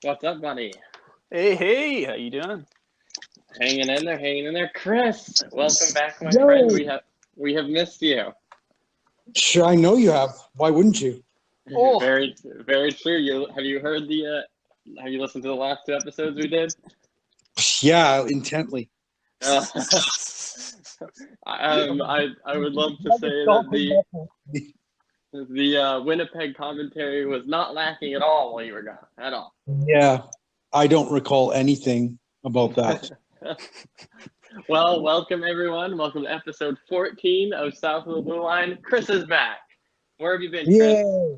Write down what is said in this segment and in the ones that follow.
What's up, buddy? Hey, how you doing? Hanging in there. Chris, welcome back, my Yo. friend. We have missed you. Sure, I know you have. Why wouldn't you? Oh. Very, very true. Have you heard have you listened to the last two episodes we did? Yeah, intently. I would love to say that the Winnipeg commentary was not lacking at all while you were gone. At all. Yeah, I don't recall anything about that. Well, welcome everyone. Welcome to episode 14 of South of the Blue Line. Chris is back. Where have you been, Chris? Yeah.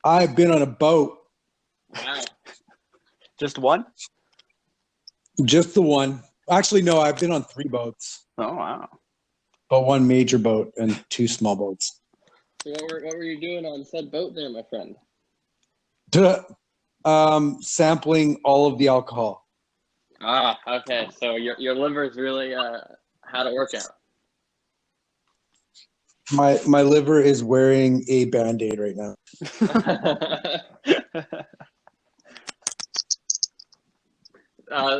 I've been on a boat. Wow. Just one? Just the one. Actually, no, I've been on 3 boats. Oh, wow. But 1 major boat and 2 small boats. So what were you doing on said boat there, my friend? Sampling all of the alcohol. Ah, okay. So your liver's really had it work out. My liver is wearing a Band-Aid right now.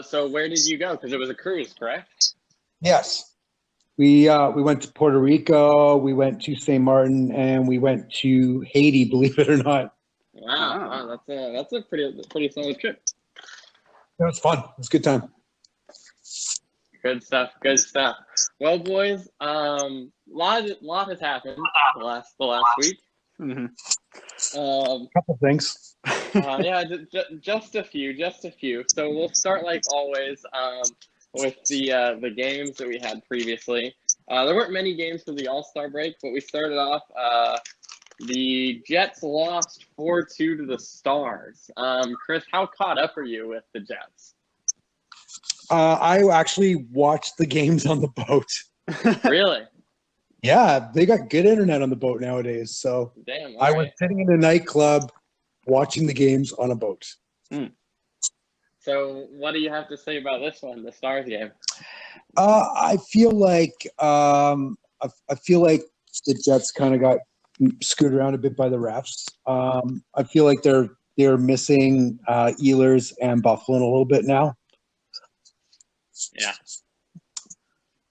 So where did you go? Because it was a cruise, correct? Yes. We went to Puerto Rico, we went to St. Martin, and we went to Haiti, believe it or not. Wow, that's a pretty solid trip. It was fun. It was a good time. Good stuff. Well, boys, lot has happened the last week. Mm-hmm. A couple things. Yeah, just a few. So we'll start like always with the games that we had previously. There weren't many games for the All-Star break, but we started off. The Jets lost 4-2 to the Stars. Chris, how caught up are you with the Jets? I actually watched the games on the boat. Really? Yeah, they got good internet on the boat nowadays. So Damn. I was sitting in a nightclub watching the games on a boat. So what do you have to say about this one, the Stars game? I feel like the Jets kind of got screwed around a bit by the refs. I feel like they're missing Ehlers and Buffalo a little bit now. Yeah,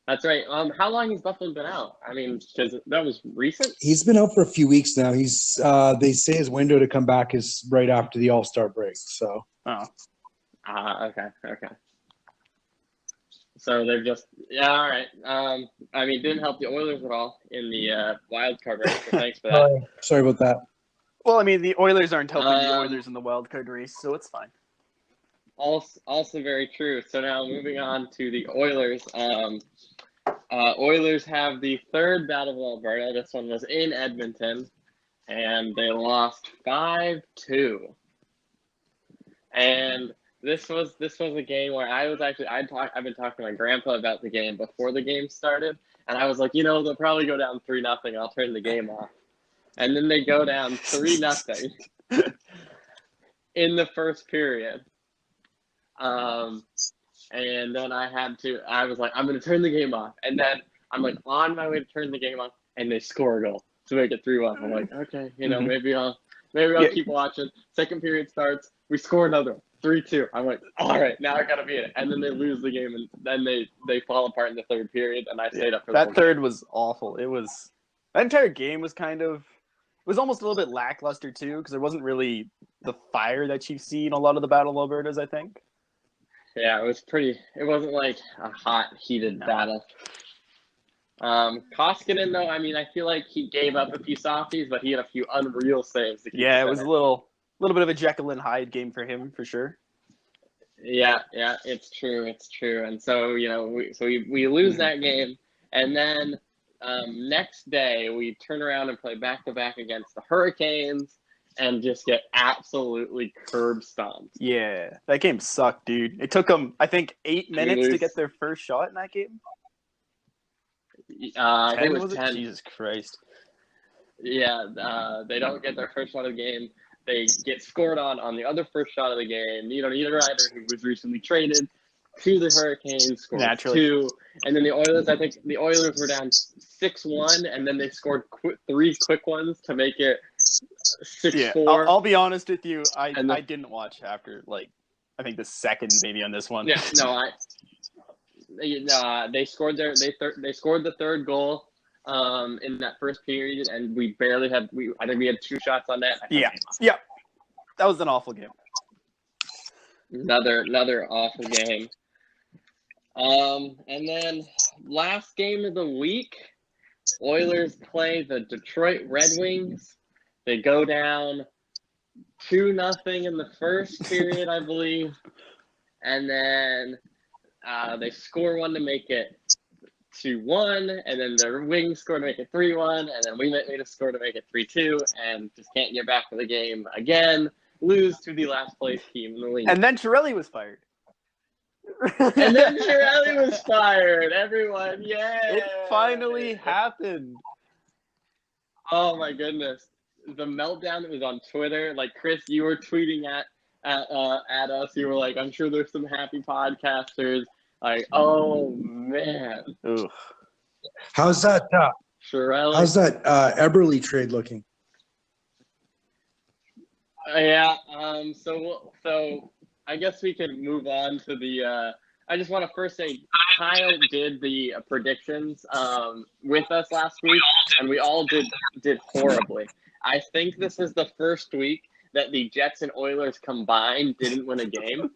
that's right. How long has Buffalo been out? I mean, because that was recent. He's been out for a few weeks now. He's they say his window to come back is right after the All-Star break. So. Okay. So they're just all right. I mean, didn't help the Oilers at all in the wild card race. So thanks for that. Sorry about that. Well, I mean, the Oilers aren't helping the Oilers in the wild card race, so it's fine. Also very true. So now moving on to the Oilers. Oilers have the third Battle of Alberta. This one was in Edmonton, and they lost 5-2. And this was a game where I've been talking to my grandpa about the game before the game started, and I was like, they'll probably go down 3-0. I'll turn the game off, and then they go down 3-0 in the first period. And then I was like, I'm going to turn the game off. And then I'm like on my way to turn the game off, and they score a goal to make it 3-1. I'm like, okay, maybe I'll keep watching. Second period starts. We score another one, 3-2. I'm like, all right, now I got to be in it. And then they lose the game, and then they fall apart in the third period, and I stayed up for that third was awful. That entire game was almost a little bit lackluster too, because there wasn't really the fire that you've seen a lot of the Battle of Albertas, I think. Yeah, it wasn't like a hot, heated battle. Koskinen, though, I mean, I feel like he gave up a few softies, but he had a few unreal saves. Yeah, it was a little bit of a Jekyll and Hyde game for him, for sure. Yeah, it's true. And so, we lose that game, and then next day we turn around and play back-to-back against the Hurricanes, and just get absolutely curb stomped. Yeah, that game sucked, dude. It took them, I think, 8 minutes to get their first shot in that game. I think it was 10. Jesus Christ. Yeah, they don't get their first shot of the game. They get scored on the other first shot of the game. Nino Niederreiter, who was recently traded to the Hurricanes, scored 2. And then the Oilers, I think the Oilers were down 6-1, and then they scored 3 quick ones to make it 6-4. I'll be honest with you. I didn't watch after I think the second maybe on this one. Yeah, no, they scored they scored the third goal in that first period, and we barely had I think we had 2 shots on net. Yeah, that was an awful game. Another awful game. And then last game of the week, Oilers play the Detroit Red Wings. They go down 2-0 in the first period, I believe, and then they score 1 to make it 2-1, and then the Wings score to make it 3-1, and then we made a score to make it 3-2, and just can't get back to the game again. Lose to the last place team in the league. And then Chiarelli was fired. And then Chiarelli was fired. Everyone, yay! It finally happened. Oh my goodness. The meltdown that was on Twitter, like Chris, you were tweeting at us. You were like, I'm sure there's some happy podcasters. Like, oh man. Oof. How's that? Chiarelli. How's that Eberle trade looking? Yeah. So I guess we could move on to the. I just want to first say Kyle did the predictions with us last week, and we all did horribly. I think this is the first week that the Jets and Oilers combined didn't win a game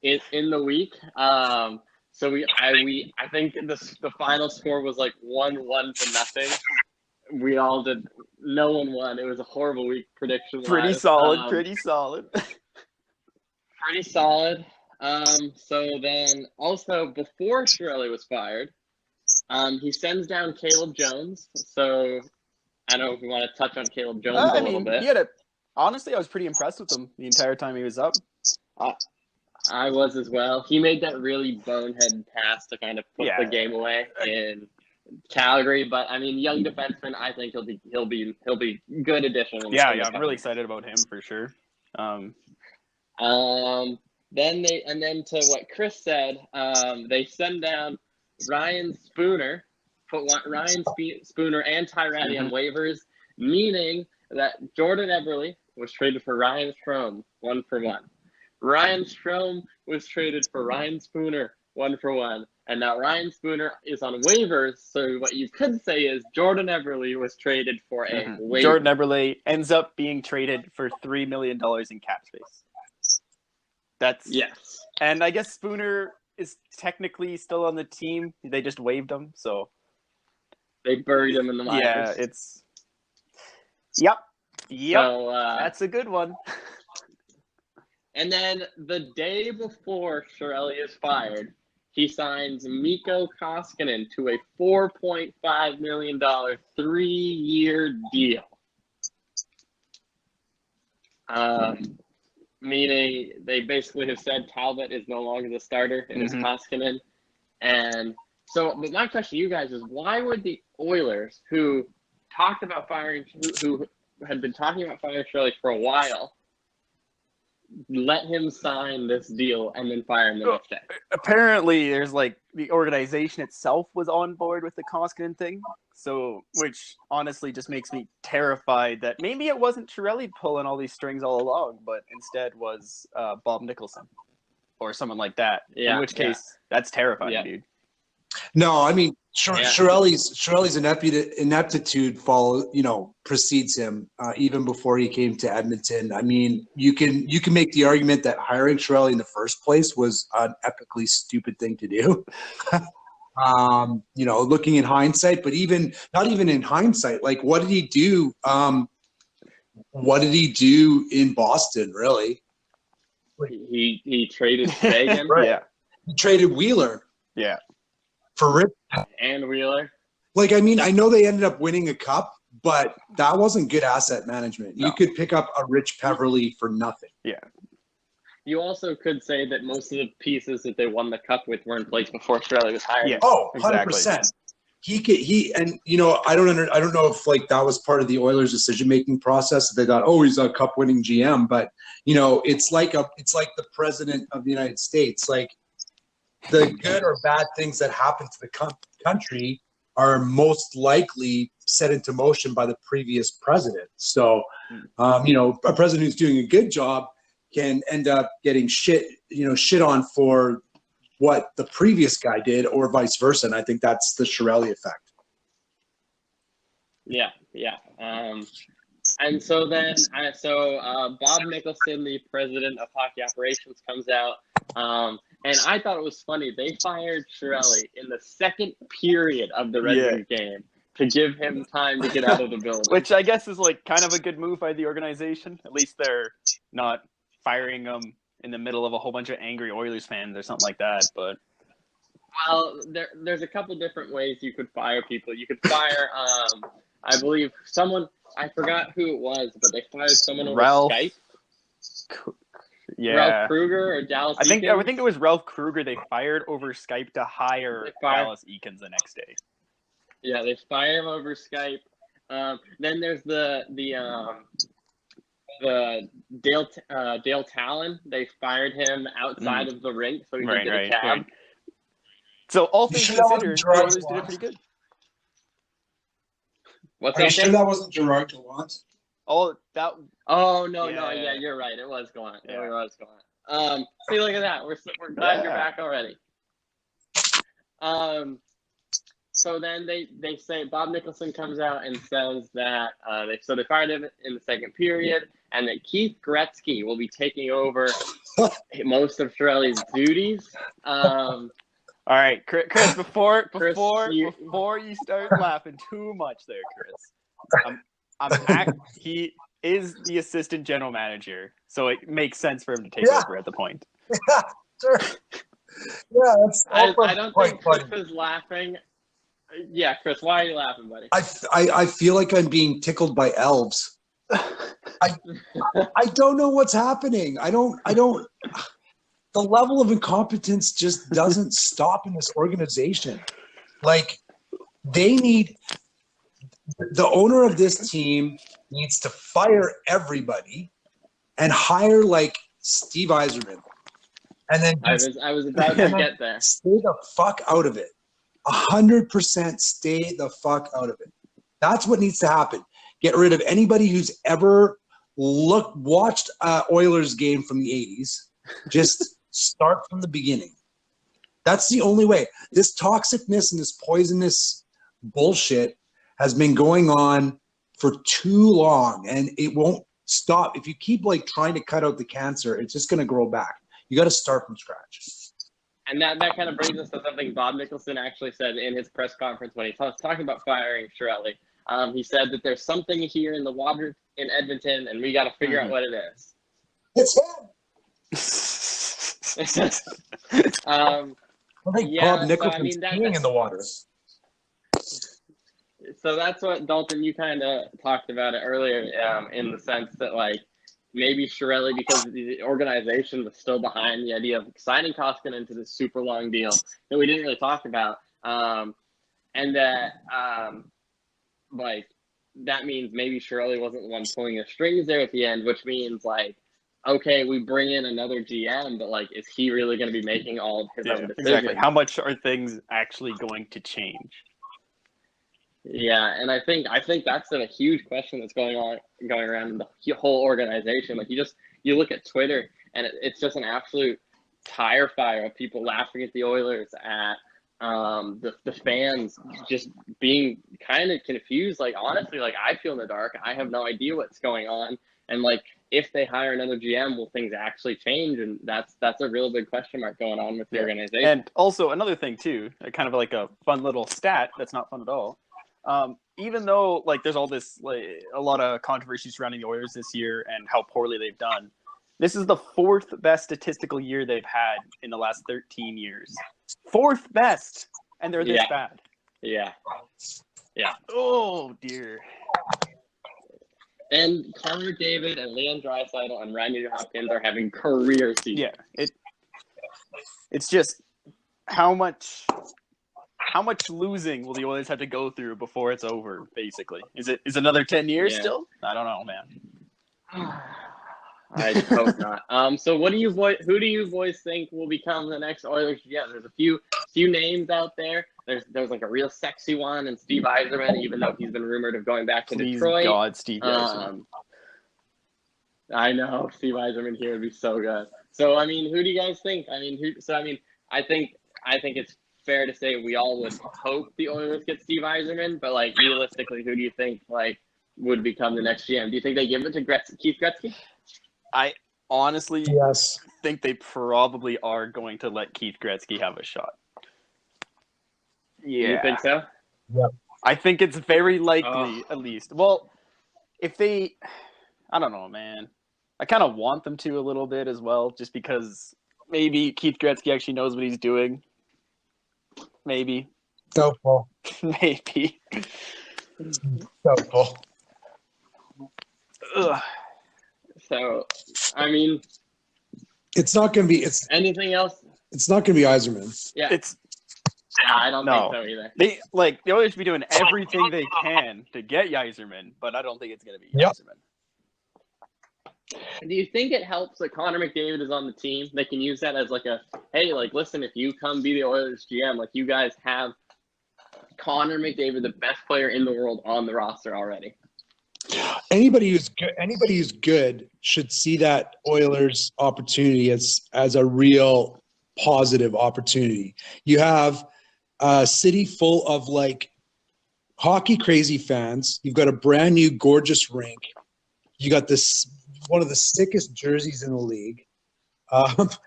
in the week. So I think the final score was like 1-1-0. We all did. No one won. It was a horrible week prediction. Pretty solid. Pretty solid. So then also before Chiarelli was fired, he sends down Caleb Jones. So I don't know if we want to touch on Caleb Jones a little bit. Honestly, I was pretty impressed with him the entire time he was up. I was as well. He made that really bonehead pass to kind of put the game away in Calgary, but I mean, young defenseman. I think he'll be good addition. I'm really excited about him for sure. Then to what Chris said, they send down Ryan Spooner, put Ryan Spooner and Chiarelli on waivers, meaning that Jordan Eberle was traded for Ryan Strome 1-for-1. Ryan Strome was traded for Ryan Spooner 1-for-1. And now Ryan Spooner is on waivers, so what you could say is Jordan Eberle was traded for a waiver. Jordan Eberle ends up being traded for $3 million in cap space. Yes. And I guess Spooner is technically still on the team. They just waived him, so they buried him in the minors. Yeah, it's Yep. So, that's a good one. And then the day before Chiarelli is fired, he signs Mikko Koskinen to a $4.5 million 3-year deal. Meaning they basically have said Talbot is no longer the starter and it's Koskinen. And so, but my question to you guys is, why would the Oilers, who had been talking about firing Chiarelli for a while, let him sign this deal and then fire him the next day? Apparently, there's the organization itself was on board with the Koskinen thing. So, which honestly just makes me terrified that maybe it wasn't Chiarelli pulling all these strings all along, but instead was Bob Nicholson or someone like that. Yeah, in which case, that's terrifying, dude. No, I mean, Chiarelli's ineptitude precedes him even before he came to Edmonton. I mean, you can make the argument that hiring Chiarelli in the first place was an epically stupid thing to do. Looking in hindsight, but not even in hindsight, what did he do? What did he do in Boston, really? He traded Sagan. Right. Yeah. He traded Wheeler. Yeah. For Rich. And Wheeler. I know they ended up winning a cup, but that wasn't good asset management. No. You could pick up a Rich Peverly for nothing. Yeah. You also could say that most of the pieces that they won the cup with were in place before Chiarelli was hired. Yeah. Oh, Exactly. 100%. I don't know if that was part of the Oilers' decision-making process. They thought, he's a cup-winning GM, but it's like the president of the United States. The good or bad things that happen to the country are most likely set into motion by the previous president. So, a president who's doing a good job can end up getting shit on for what the previous guy did, or vice versa. And I think that's the Chiarelli effect. Yeah. And so then, Bob Nicholson, the president of hockey operations, comes out, and I thought it was funny. They fired Chiarelli in the second period of the Red Wings game to give him time to get out of the building. Which I guess is like kind of a good move by the organization. At least they're not firing him in the middle of a whole bunch of angry Oilers fans or something like that. But there's a couple different ways you could fire people. You could fire, I believe someone. I forgot who it was, but they fired someone over Skype. Ralph Kruger or Dallas. I think it was Ralph Kruger. They fired over Skype to hire Dallas Eakins the next day. Yeah, they fired him over Skype. Then there's the Dale Talon. They fired him outside of the rink so he could get a cab. Right. So all things considered, the Oilers did it pretty good. Are you sure that wasn't Gerard Gallant? Oh no, yeah, you're right. It was Gallant. Yeah. It was Gallant. See, look at that. We're glad you're back already. So then they say Bob Nicholson comes out and says that they fired him in the second period, and that Keith Gretzky will be taking over most of Chiarelli's duties. All right, Chris. Before you start laughing too much, there, Chris. He is the assistant general manager, so it makes sense for him to take over at the point. Yeah, sure. Yeah, that's. I don't think Chris is laughing. Yeah, Chris, why are you laughing, buddy? I feel like I'm being tickled by elves. I don't know what's happening. I don't. The level of incompetence just doesn't stop in this organization. Like, the owner of this team needs to fire everybody and hire like Steve Yzerman. And then I was about to get there. Stay the fuck out of it. 100% stay the fuck out of it. That's what needs to happen. Get rid of anybody who's ever watched Oilers game from the 80s. Just start from the beginning. That's the only way. This toxicness and this poisonous bullshit has been going on for too long, and it won't stop. If you keep trying to cut out the cancer, it's just going to grow back. You got to start from scratch. And that kind of brings us to something Bob Nicholson actually said in his press conference when he was talking about firing Chiarelli. He said that there's something here in the water in Edmonton, and we got to figure out what it is. It's him. I think Bob Nicholson's peeing in the water. So that's what, Dalton, you kind of talked about it earlier, in the sense that maybe Chiarelli, because the organization was still behind the idea of signing Koskinen into this super long deal that we didn't really talk about, and that that means maybe Chiarelli wasn't the one pulling the strings there at the end, which means okay, we bring in another GM, but is he really going to be making all of his own decisions? Exactly. How much are things actually going to change? Yeah, and I think that's a huge question that's going around in the whole organization. You look at Twitter, and it's just an absolute tire fire of people laughing at the Oilers, at the fans just being kind of confused. Honestly, I feel in the dark. I have no idea what's going on, and if they hire another GM, will things actually change? And that's a real big question mark going on with the organization. And also another thing too, kind of a fun little stat that's not fun at all. Even though there's all this a lot of controversy surrounding the Oilers this year and how poorly they've done, this is the fourth best statistical year they've had in the last 13 years. Fourth best, and they're this bad. Yeah. Oh dear. And Connor David and Leon Draisaitl and Randy Hopkins are having career seasons. Yeah, it's just how much losing will the Oilers have to go through before it's over? Basically, is another 10 years still? I don't know, man. I hope not. So who do you boys think will become the next Oilers GM? There's a few names out there. there's like a real sexy one, and Steve Yzerman, even though he's been rumored of going back to Please Detroit. God, Steve Yzerman. I know Steve Yzerman here would be so good. So I mean, who do you guys think? I mean, I think it's fair to say we all would hope the Oilers get Steve Yzerman, but like realistically, who do you think like would become the next GM? Do you think they give it to Keith Gretzky? I honestly Yes. think they probably are going to let Keith Gretzky have a shot. Yeah. You think so? Yep. I think it's very likely, at least. Well, if they, I don't know, man. I kind of want them to a little bit as well, just because maybe Keith Gretzky actually knows what he's doing. Maybe. Doubtful. Maybe. Doubtful. Ugh. So, I mean, It's not going to be. anything else? It's not going to be Yzerman. Yeah, It's I don't No. think so either. the Oilers should be doing everything they can to get Yzerman, but I don't think it's going to be Yep. Yzerman. Do you think it helps that Connor McDavid is on the team? They can use that as like a, hey, like, listen, if you come be the Oilers GM, like, you guys have Connor McDavid, the best player in the world, on the roster already. Anybody who's good should see that Oilers opportunity as a real positive opportunity. You have a city full of like hockey crazy fans. You've got a brand new gorgeous rink. You got this one of the sickest jerseys in the league.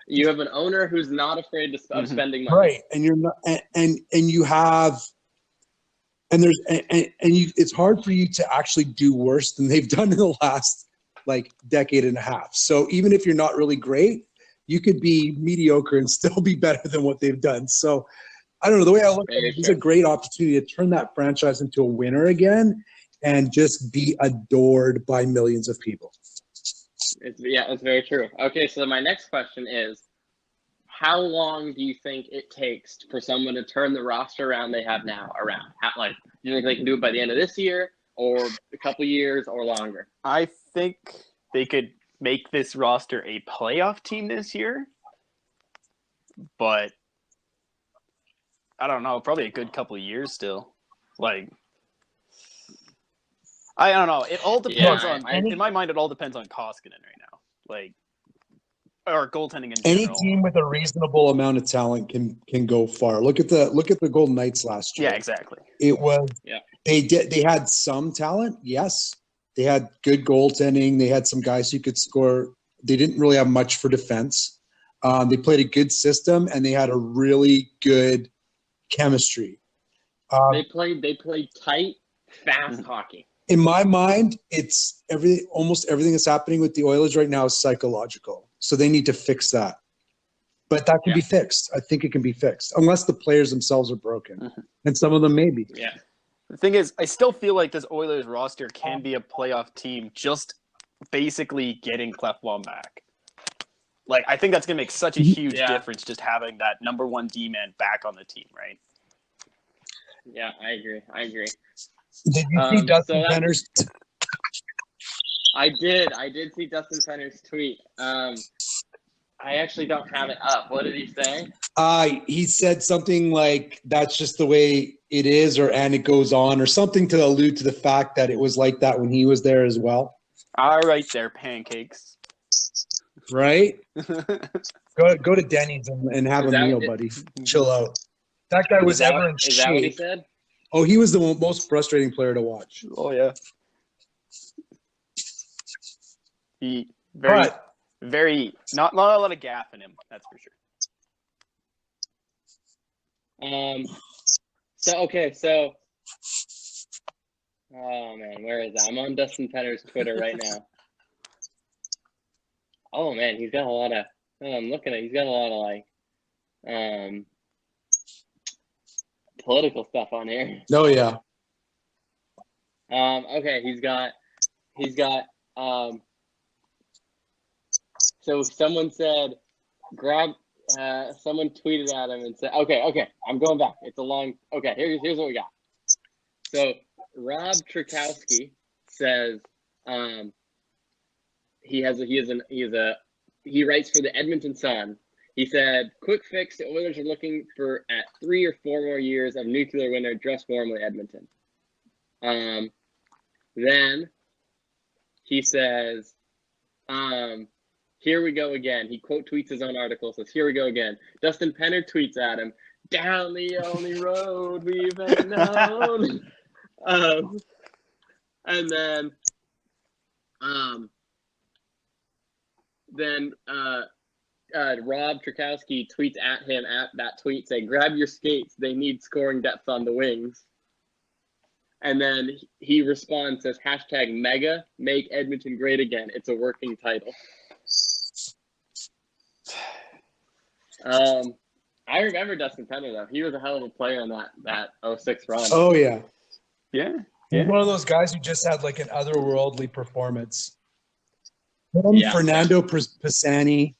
You have an owner who's not afraid of spending money. Right, and you're not, and you have, and there's, and you. It's hard for you to actually do worse than they've done in the last like decade and a half. So even if you're not really great, you could be mediocre and still be better than what they've done. So I don't know. The way I look at it, it's a great opportunity to turn that franchise into a winner again and just be adored by millions of people. It's very true. Okay, so my next question is, how long do you think it takes for someone to turn the roster around they have now around? Do you think they can do it by the end of this year, or a couple years, or longer? I think they could make this roster a playoff team this year, but I don't know, probably a good couple of years still. Like, I don't know. It all depends in my mind, it all depends on Koskinen right now. Like, or goaltending in Any general. team with a reasonable amount of talent can go far. Look at the Golden Knights last year. Yeah, exactly. It was they had some talent, yes. They had good goaltending. They had some guys who could score. They didn't really have much for defense. They played a good system, and they had a really good chemistry. They played tight, fast hockey. In my mind, it's almost everything that's happening with the Oilers right now is psychological. So they need to fix that. But that can be fixed. I think it can be fixed, unless the players themselves are broken. And some of them may be. Yeah. The thing is, I still feel like this Oilers roster can be a playoff team just basically getting Clefbaum back. Like, I think that's going to make such a huge difference just having that number one D-man back on the team, right? Yeah, I agree. Did you see Dustin Penner's? I did see Dustin Penner's tweet. I actually don't have it up. What did he say? He said something like, that's just the way it is, and it goes on, or something to allude to the fact that it was like that when he was there as well. All right there, pancakes. Right? Go to Denny's and have a meal, buddy. Chill out. That guy was ever in shape. Is that what he said? Oh, he was the most frustrating player to watch. Oh, yeah. He very not a lot of gaff in him, that's for sure. Oh man, where is that? I'm on Dustin Penner's Twitter right now. Oh man, he's got a lot of. I'm looking at. He's got a lot of like, political stuff on here. Oh yeah. Okay, he's got. So someone said, someone tweeted at him and said, okay, I'm going back. It's a long. Okay, here's what we got. So Rob Trukowski says, he writes for the Edmonton Sun. He said, "Quick fix: the Oilers are looking for at 3 or 4 more years of nuclear winter. Dress warmly, Edmonton." Then he says, "Here we go again." He quote tweets his own article. Says, "Here we go again." Dustin Penner tweets at him, "Down the only road we've ever known." And then Rob Trukowski tweets at him at that tweet saying, "Grab your skates. They need scoring depth on the wings." And then he responds, says, hashtag mega, make Edmonton great again. It's a working title. I remember Dustin Penner, though. He was a hell of a player in that 06 run. Oh, yeah. Yeah. He's one of those guys who just had like an otherworldly performance. Fernando Pisani,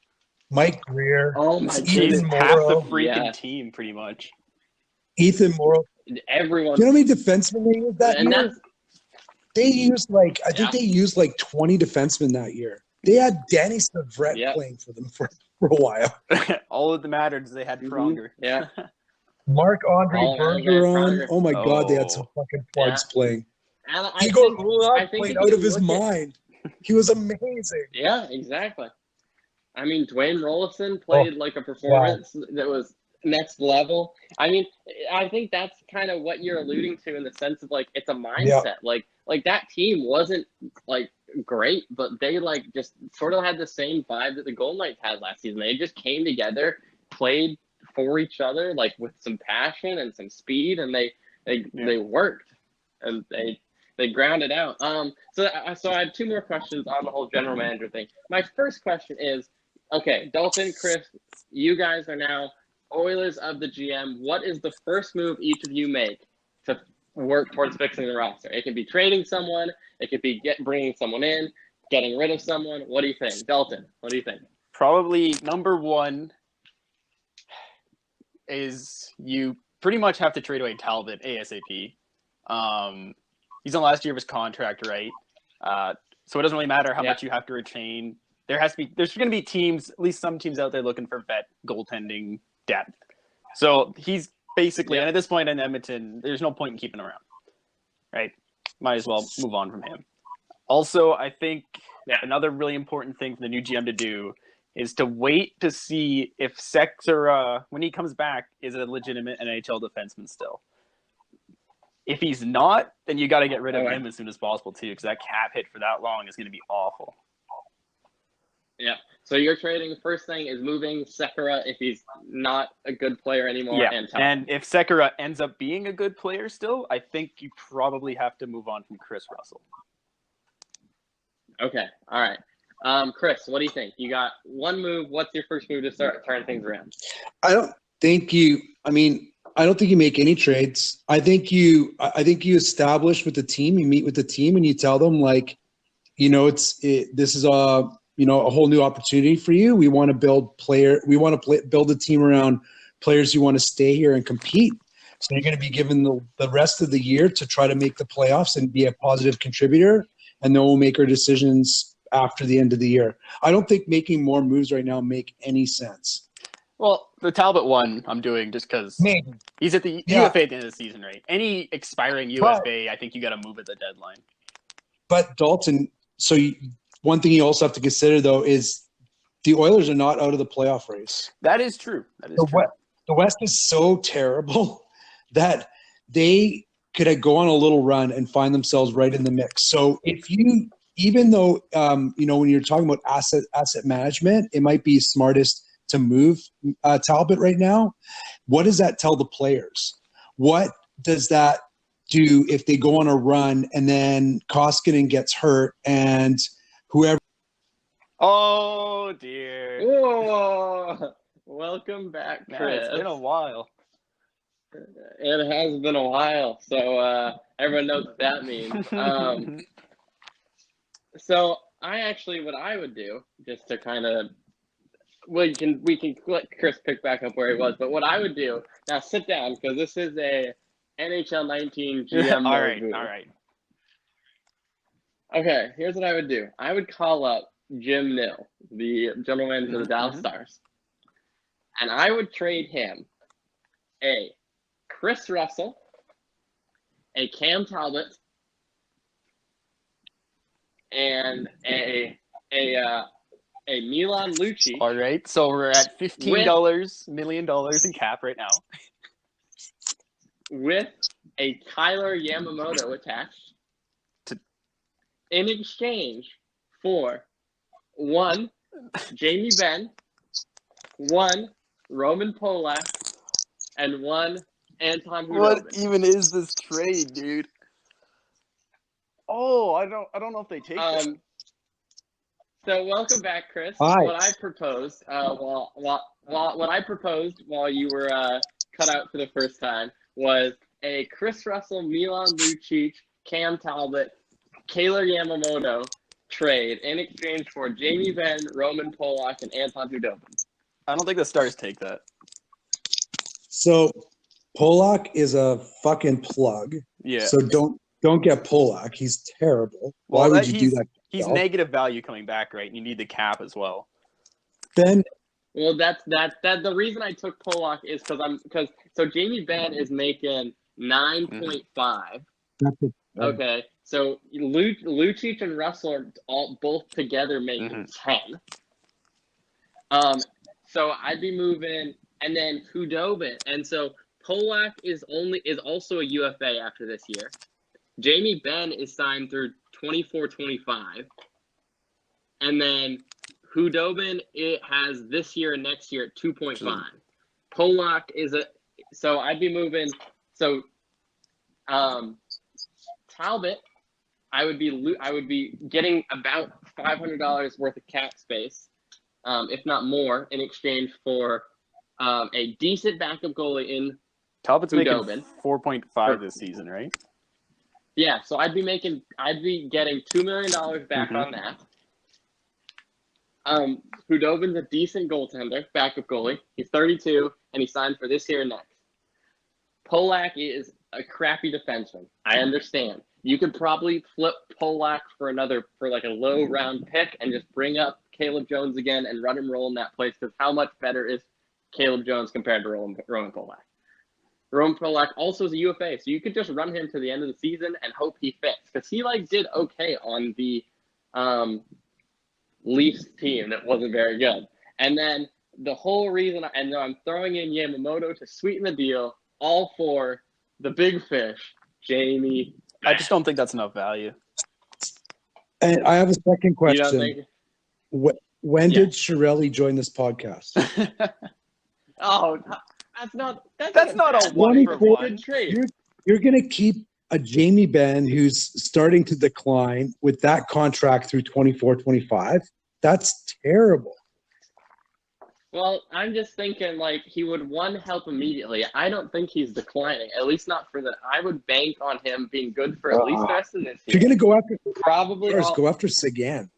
Mike Greer, Ethan Morrow. Half the freaking team, pretty much. Ethan Morrow. Everyone. Do you know how many defensemen they used that year? They used I think they used like 20 defensemen that year. They had Danny Savret playing for them for a while. All that mattered is they had Pronger. Yeah. Marc-Andre Bergeron. Oh my God, they had some fucking plugs playing. Igor Rulak played out of his mind. He was amazing. Yeah, exactly. I mean, Dwayne Rollison played like a performance that was next level. I mean, I think that's kind of what you're alluding to in the sense of like it's a mindset. Like that team wasn't like great, but they like just sort of had the same vibe that the Golden Knights had last season. They just came together, played for each other, like with some passion and some speed, and they worked and they grounded out. So I have 2 more questions on the whole general manager thing. My first question is, okay, Dalton, Chris, you guys are now Oilers of the GM. What is the first move each of you make to work towards fixing the roster? It could be trading someone. It could be bringing someone in, getting rid of someone. What do you think? Dalton, what do you think? Probably number 1 is you pretty much have to trade away Talbot ASAP. He's on the last year of his contract, right? So it doesn't really matter how much you have to retain. There's going to be teams, at least some teams out there looking for vet goaltending depth. So he's basically, and at this point in Edmonton, there's no point in keeping him around, right? Might as well move on from him. Also, I think another really important thing for the new GM to do is to wait to see if Sekera, when he comes back, is a legitimate NHL defenseman still. If he's not, then you got to get rid of him as soon as possible too, because that cap hit for that long is going to be awful. Yeah. So you're trading. The first thing is moving Sekera if he's not a good player anymore. Yeah. And if Sekera ends up being a good player still, I think you probably have to move on from Chris Russell. Okay. All right. Chris, what do you think? You got 1 move. What's your first move to start turning things around? I don't think you make any trades. I think you establish with the team, you meet with the team and you tell them this is a whole new opportunity for you. We want to build a team around players who want to stay here and compete. So you're going to be given the rest of the year to try to make the playoffs and be a positive contributor. And then we'll make our decisions after the end of the year. I don't think making more moves right now make any sense. Well, the Talbot one I'm doing just because he's at the UFA at the end of the season, right? Any expiring UFA, I think you got to move at the deadline. But Dalton, one thing you also have to consider, though, is the Oilers are not out of the playoff race. That is true. The West is so terrible that they could go on a little run and find themselves right in the mix. So even though when you're talking about asset management, it might be smartest to move Talbot right now. What does that tell the players? What does that do if they go on a run and then Koskinen gets hurt and whoever? Oh dear! Whoa! Welcome back, Chris. Man, it's been a while. It has been a while, so everyone knows what that means. So what I would do, just to kind of, we can let Chris pick back up where he was, but what I would do, now sit down, because this is a NHL 19 GM all right. Okay, here's what I would do. I would call up Jim Nill, the general manager of the Dallas Stars. and I would trade him a Chris Russell, a Cam Talbot, and a Milan Lucic. All right, so we're at $15 million in cap right now. With a Tyler Yamamoto attached in exchange for 1 Jamie Benn, 1 Roman Polak, and 1 Anton Hudobin. What even is this trade, dude? Oh, I don't know if they take it. So welcome back, Chris. Hi. What I proposed, what I proposed while you were cut out for the first time was a Chris Russell, Milan Lucic, Cam Talbot, Taylor Yamamoto trade in exchange for Jamie Benn, Roman Polak, and Anton Hudobin. I don't think the Stars take that. So Polak is a fucking plug. Yeah. So don't get Polak. He's terrible. Why would you do that? He's negative value coming back, right? And you need the cap as well. Then well, that's the reason I took Polak is because Jamie Benn is making 9.5. Okay, so Lucic and Russell are both together making 10. So I'd be moving, and then Hudobin, and so Polak is also a UFA after this year. Jamie Benn is signed through 24-25, and then Hudobin it has this year and next year at 2.5. Polak is so I'd be moving. So Talbot, I would be getting about $500 worth of cap space, if not more, in exchange for a decent backup goalie in Talbot's Hudobin. making 4.5 this season, right? Yeah, so I'd be getting $2 million back on that. Hudobin's a decent goaltender, backup goalie. He's 32, and he signed for this year and next. Polak is a crappy defenseman. I understand. You could probably flip Polak for like a low round pick and just bring up Caleb Jones again and run him roll in that place, because how much better is Caleb Jones compared to Roman Polak? Roman Polak also is a UFA, so you could just run him to the end of the season and hope he fits, because he did okay on the Leafs team that wasn't very good. And then the whole reason, and I'm throwing in Yamamoto to sweeten the deal, all for the big fish, Jamie. I just don't think that's enough value. And I have a second question. You don't think? When did Chiarelli join this podcast? Oh, that's not a one-for-one trade. You're going to keep a Jamie Benn who's starting to decline with that contract through 24-25? That's terrible. Well, I'm just thinking he would help immediately. I don't think he's declining, at least not for I would bank on him being good for at least the rest of this year. If you're going to go after probably go after Seguin.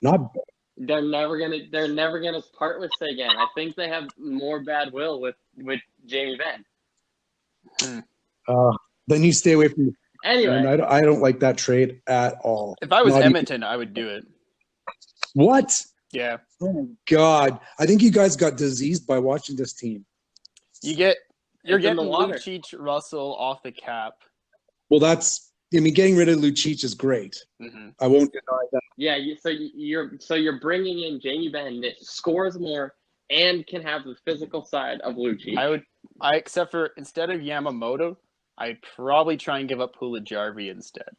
Not they're never gonna part with Seguin. I think they have more bad will with Jamie Benn. Then you stay away from. Anyway, and I don't like that trade at all. If I was Edmonton, I would do it. What? Yeah. Oh God! I think you guys got diseased by watching this team. You're getting Lucic, Russell off the cap. Well, getting rid of Lucic is great. Mm-hmm. I won't deny that. Yeah. You're bringing in Jamie Benn that scores more and can have the physical side of Lucic. Except for instead of Yamamoto, I'd probably try and give up Puljujarvi instead.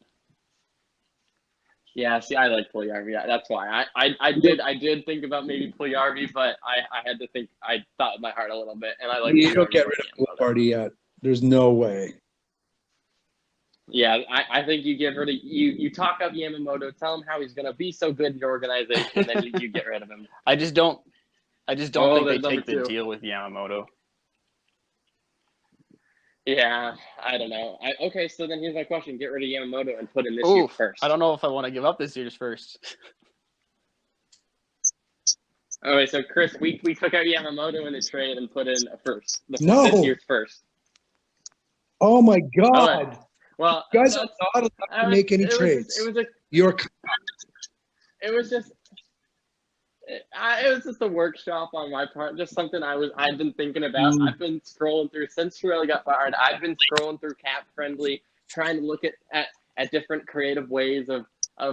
Yeah, see, I like Puljujarvi. Yeah, that's why I did think about maybe Puljujarvi, but I had to think. I thought in my heart a little bit, and I like. You don't get rid of Puljujarvi yet. There's no way. Yeah, I think you get rid of you talk up Yamamoto, tell him how he's going to be so good in your organization, and then you get rid of him. I just don't think they take the deal with Yamamoto. Yeah, I don't know. Okay, so then here's my question: get rid of Yamamoto and put in this year's first. I don't know if I want to give up this year's first. All right, so Chris, we took out Yamamoto in the trade and put in a first. This year's first. Oh my God! Okay. Well, you guys are not allowed to make any trades. It was It was just a workshop on my part, just something I've been thinking about. Mm. I've been scrolling through since Chiarelli got fired. I've been scrolling through Cap Friendly, trying to look at different creative ways of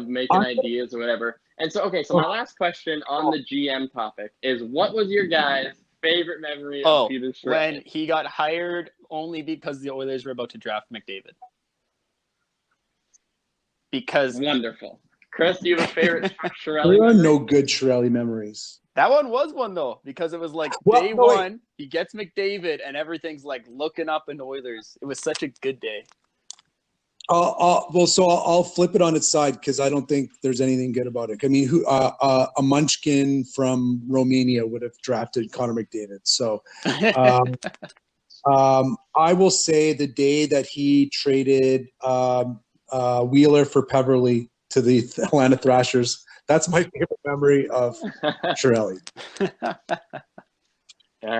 making ideas or whatever. And so, okay, so my last question on the GM topic is, what was your guys' favorite memory of Peter Chiarelli? When he got hired only because the Oilers were about to draft McDavid. Because wonderful. Chris, do you have a favorite Chiarelli There are memory? no good Chiarelli memories. that one was one, though, because it was like day no, wait. one, he gets McDavid, and everything's like looking up in Oilers. It was such a good day. I'll flip it on its side because I don't think there's anything good about it. I mean, a Munchkin from Romania would have drafted Connor McDavid. So I will say the day that he traded Wheeler for Peverley to the Atlanta Thrashers, that's my favorite memory of Chiarelli. Yeah.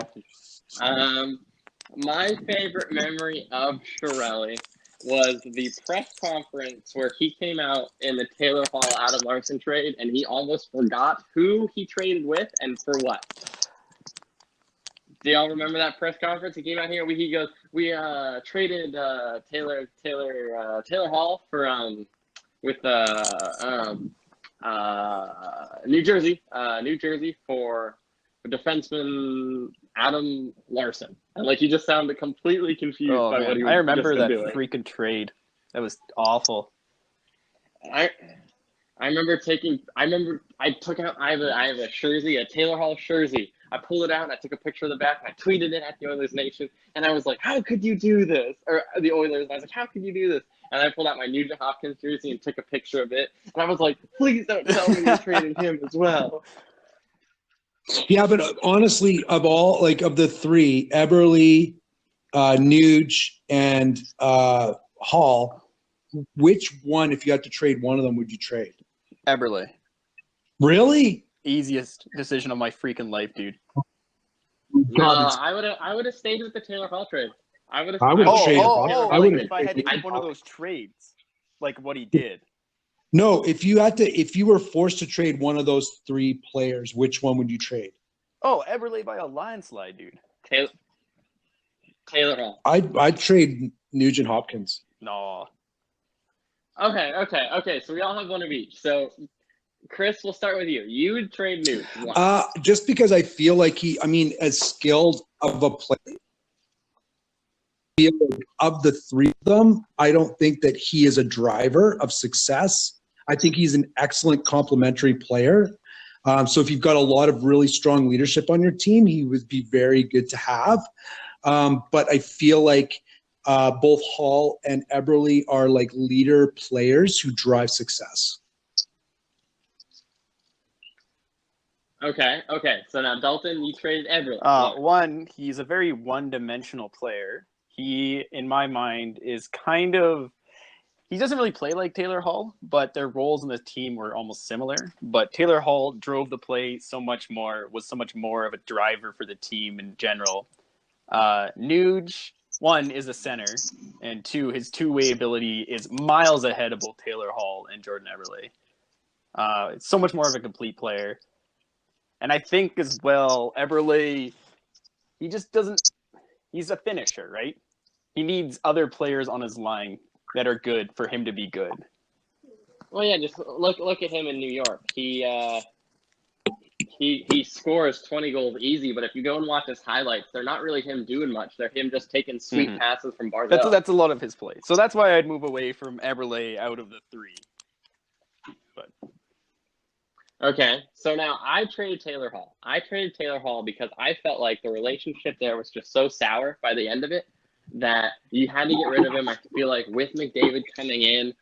My favorite memory of Chiarelli was the press conference where he came out in the Taylor Hall Adam Larson trade, and he almost forgot who he traded with and for what. Do y'all remember that press conference? He came out here. He goes, "We traded Taylor Hall for with New Jersey for defenseman Adam Larson." And like, he just sounded completely confused by what he was. I remember that doing. freaking trade. That was awful. I remember I took out I have a jersey, a Taylor Hall jersey. I pulled it out and I took a picture of the back and I tweeted it at the Oilers Nation, and I was like, "How could you do this?" Or the Oilers, and I was like, "How could you do this?" And I pulled out my Nugent Hopkins jersey and took a picture of it, and I was like, "Please don't tell me you're trading him as well." Yeah, but honestly, of the three, Eberle, Nuge, and Hall, which one, if you had to trade one of them, would you trade? Eberle. Really? Easiest decision of my freaking life, dude. I would have stayed with the Taylor Hall trade. I would have traded. If I had to keep one of those trades, like what he did. No, if you were forced to trade one of those three players, which one would you trade? Oh, Eberle by a landslide, dude. Taylor Hall. I'd trade Nugent Hopkins. No. Okay. So we all have one of each. So, Chris, we'll start with you. You would trade Nuge. Just because I feel like as skilled of a player, of the three of them, I don't think that he is a driver of success. I think he's an excellent complementary player. So if you've got a lot of really strong leadership on your team, he would be very good to have. But I feel like both Hall and Eberle are like leader players who drive success. Okay. So now, Dalton, you traded Eberle. One, he's a very one-dimensional player. He, in my mind, is kind of... He doesn't really play like Taylor Hall, but their roles in the team were almost similar. But Taylor Hall drove the play so much more, was so much more of a driver for the team in general. Nuge, one, is a center, and two, his two-way ability is miles ahead of both Taylor Hall and Jordan Eberle. It's so much more of a complete player. And I think as well, Eberle, he just doesn't... He's a finisher, right? He needs other players on his line that are good for him to be good. Well, yeah, just look at him in New York. He scores 20 goals easy, but if you go and watch his highlights, they're not really him doing much. They're him just taking sweet passes from Barzal. That's a lot of his play. So that's why I'd move away from Eberle out of the three. But okay, so now I traded Taylor Hall. I traded Taylor Hall because I felt like the relationship there was just so sour by the end of it that you had to get rid of him. I feel like with McDavid coming in,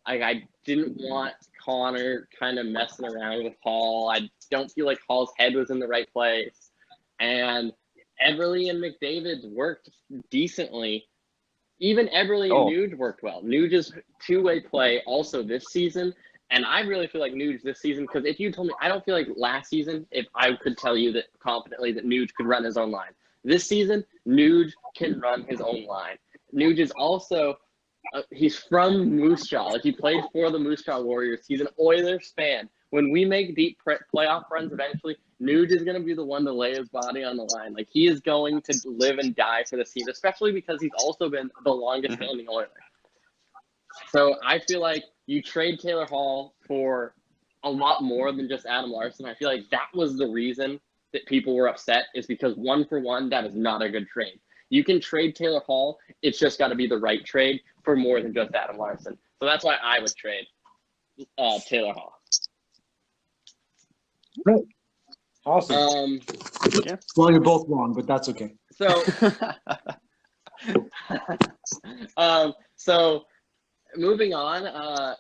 I didn't want Connor kind of messing around with Hall. I don't feel like Hall's head was in the right place. And Eberle and McDavid worked decently. Even Eberle and Nuge worked well. Nuge's two-way play also this season. And I really feel like Nuge this season, because if you told me, I don't feel like last season, if I could tell you that confidently that Nuge could run his own line. This season, Nuge can run his own line. Nuge is also, he's from Moose Jaw. Like, he played for the Moose Jaw Warriors. He's an Oilers fan, when we make deep playoff runs eventually, Nuge is going to be the one to lay his body on the line. Like, he is going to live and die for this team, especially because he's also been the longest standing Oiler. So I feel like you trade Taylor Hall for a lot more than just Adam Larson. I feel like that was the reason that people were upset, is because 1-for-1, that is not a good trade. You can trade Taylor Hall. It's just got to be the right trade for more than just Adam Larson. So that's why I would trade Taylor Hall. Right. Awesome. Well, you're both wrong, but that's okay. So moving on,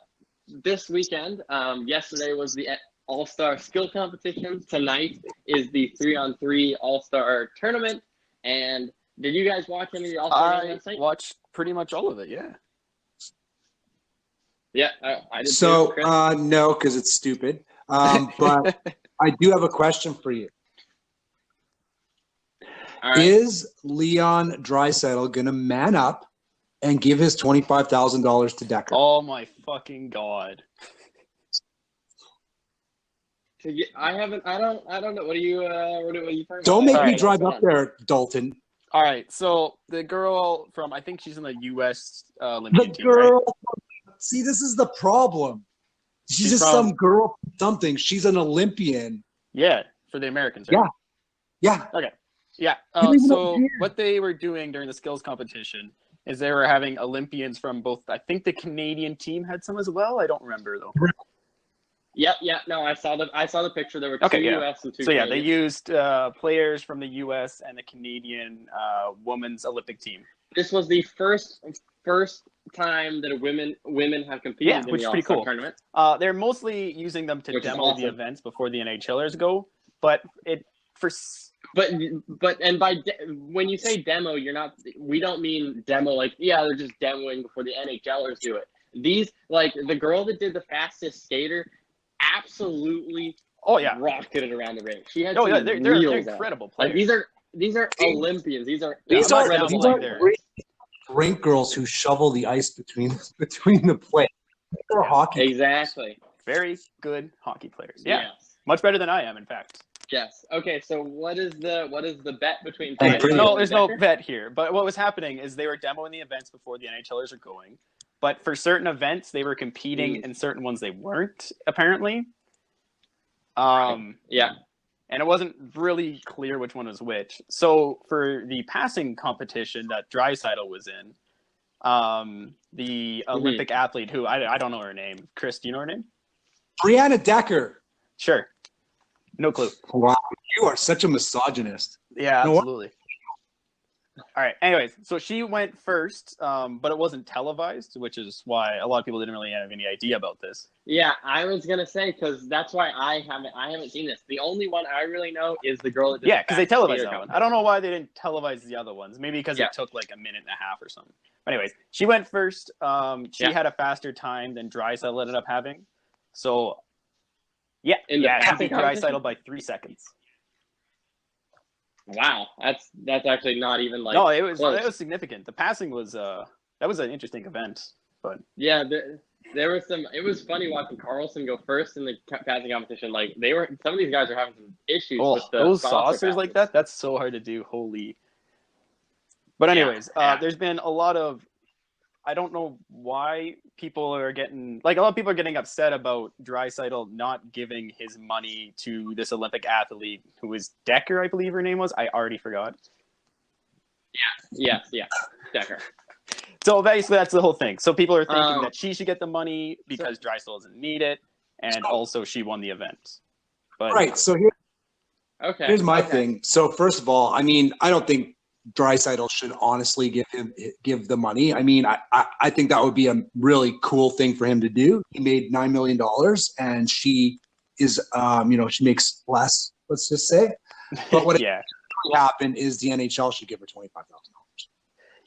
this weekend, yesterday was the All-Star Skill Competition. Tonight is the 3-on-3 All-Star Tournament. And did you guys watch any of the All-Star games last night? I watched pretty much all of it, yeah. Yeah, I did. So, no, because it's stupid. But I do have a question for you. All right. Is Leon Draisaitl going to man up and give his $25,000 to Decker? Oh my fucking God. I don't know. What are you talking about? Don't make me Right, drive up there, Dalton. All right, so the girl from, I think she's in the U.S. Olympian The team, right? girl. See, this is the problem. She's just some girl, something. She's an Olympian. Yeah, for the Americans, right? Yeah. Okay. Yeah. So what they were doing during the skills competition is they were having Olympians from both, I think the Canadian team had some as well. I don't remember though. Yep. No, I saw the picture. There were two U.S. and two. So Canadian. they used players from the U.S. and the Canadian women's Olympic team. This was the first time that women have competed in the All-Star tournament. They're mostly using them to Which demo the events before the NHLers go, but when you say demo, we don't mean demo like, they're just demoing before the NHLers do it. These, like, the girl that did the fastest skater absolutely rocketed around the rink. She had they're incredible players. Like, these are Olympians. These are rink girls who shovel the ice between the play. They're hockey. Exactly. Very good hockey players. Yeah. Yes. Much better than I am, in fact. Yes. Okay, so what is the bet between there's no bet here. But what was happening is they were demoing the events before the NHLers are going. But for certain events, they were competing, and certain ones they weren't, apparently. And it wasn't really clear which one was which. So for the passing competition that Draisaitl was in, the Olympic athlete who, I don't know her name. Chris, do you know her name? Brianna Decker. Sure. No clue. Wow, you are such a misogynist. Yeah, absolutely. All right. Anyways, so she went first, but it wasn't televised, which is why a lot of people didn't really have any idea about this. Yeah, I was gonna say, because that's why I haven't seen this. The only one I really know is the girl that did because they televised that one. I don't know why they didn't televise the other ones. Maybe because it took like a minute and a half or something. But anyways, she went first. She had a faster time than Draisaitl ended up having. So she beat Draisaitl by 3 seconds. Wow, that's actually not even like. No, it was significant. The passing was that was an interesting event, but yeah, there was some. It was funny watching Carlson go first in the passing competition. Like, some of these guys are having some issues with those saucers like that. That's so hard to do. Holy. But anyways, there's been a lot of. I don't know why people are getting a lot of people are getting upset about Draisaitl not giving his money to this Olympic athlete who was Decker, I believe her name was. I already forgot. Yeah, Decker. So basically, that's the whole thing. So people are thinking that she should get the money because Draisaitl doesn't need it, and also she won the event. But right. So here's my thing. So first of all, I mean, I don't think Draisaitl should honestly give the money. I mean, I think that would be a really cool thing for him to do. He made $9 million, and she is, she makes less. Let's just say. But what happened is the NHL should give her $25,000.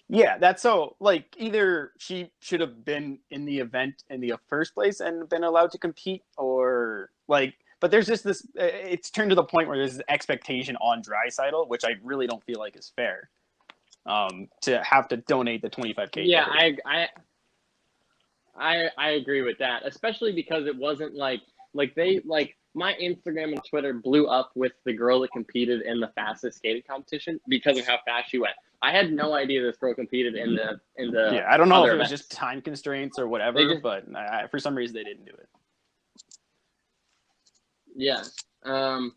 Yeah, that's so. Like, either she should have been in the event in the first place and been allowed to compete, or like. But there's just this. It's turned to the point where there's expectation on Draisaitl, which I really don't feel like is fair. To have to donate the $25,000. Yeah, I agree with that, especially because it wasn't like my Instagram and Twitter blew up with the girl that competed in the fastest skating competition because of how fast she went. I had no idea this girl competed in the Yeah, I don't know if it was events. just time constraints or whatever, but for some reason they didn't do it. Yeah. All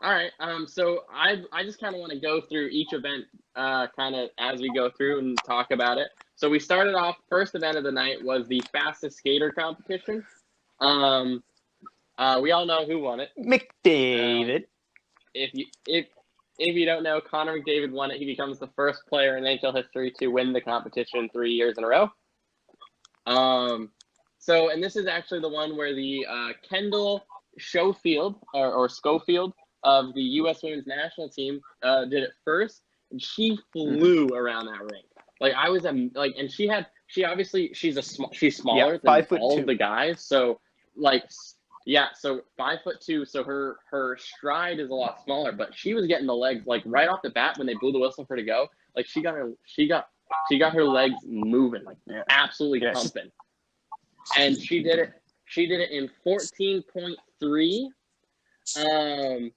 right. So I just kind of want to go through each event kind of as we go through and talk about it. So we started off, first event of the night was the fastest skater competition. We all know who won it. McDavid. If you don't know, Connor McDavid won it. He becomes the first player in NHL history to win the competition 3 years in a row. So, and this is actually the one where the Kendall Schofield or Schofield of the U.S. Women's National Team did it first, and she flew around that rink. Like I was and she's smaller than all of the guys, so so 5'2", so her stride is a lot smaller, but she was getting the legs like right off the bat when they blew the whistle for her to go. Like she got her legs moving, like absolutely pumping. And she did it in 14.3,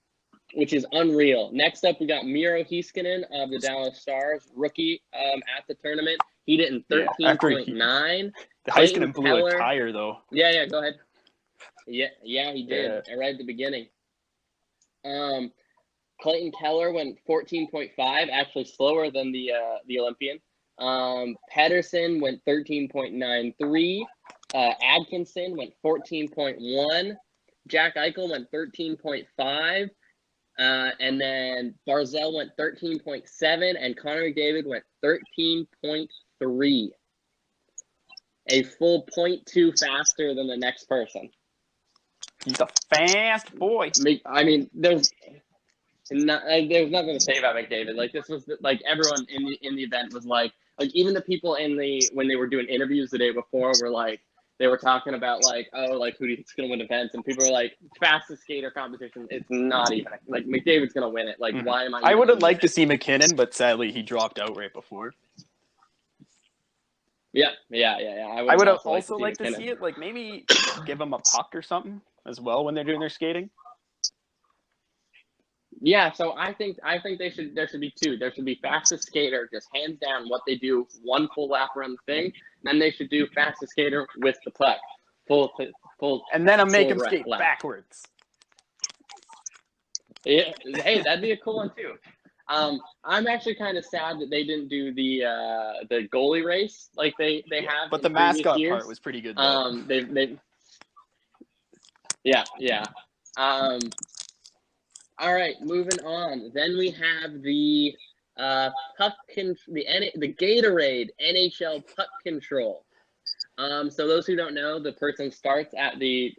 which is unreal. Next up, we got Miro Heiskanen of the Dallas Stars, rookie at the tournament. He did it in 13.9. Heiskanen blew a tire, though. Yeah, go ahead. Yeah, he did. Right at the beginning. Clayton Keller went 14.5, actually slower than the Olympian. Pedersen went 13.93. Atkinson went 14.1. Jack Eichel went 13.5. And then Barzell went 13.7. And Connor McDavid went 13.3. A full 0.2 faster than the next person. He's a fast boy. I mean, there's nothing to say about McDavid. Like this was like everyone in the event was like even the people when they were doing interviews the day before were like they were talking about like who do you think's gonna win events, and people were like fastest skater competition. It's not even like McDavid's gonna win it. Like why am I? I would have liked to see McKinnon, but sadly he dropped out right before. Yeah. I would have also liked to see it. Like maybe give him a puck or something as well when they're doing their skating. Yeah, so I think there should be two. There should be fastest skater, just hands down what they do, one full lap around the thing. Then they should do fastest skater with the puck, full. And then make them skate backwards. Yeah, hey, that'd be a cool one too. I'm actually kind of sad that they didn't do the goalie race like they have. But the mascot part was pretty good. Though. Yeah. All right, moving on. Then we have the the Gatorade NHL puck control. So those who don't know, the person starts at the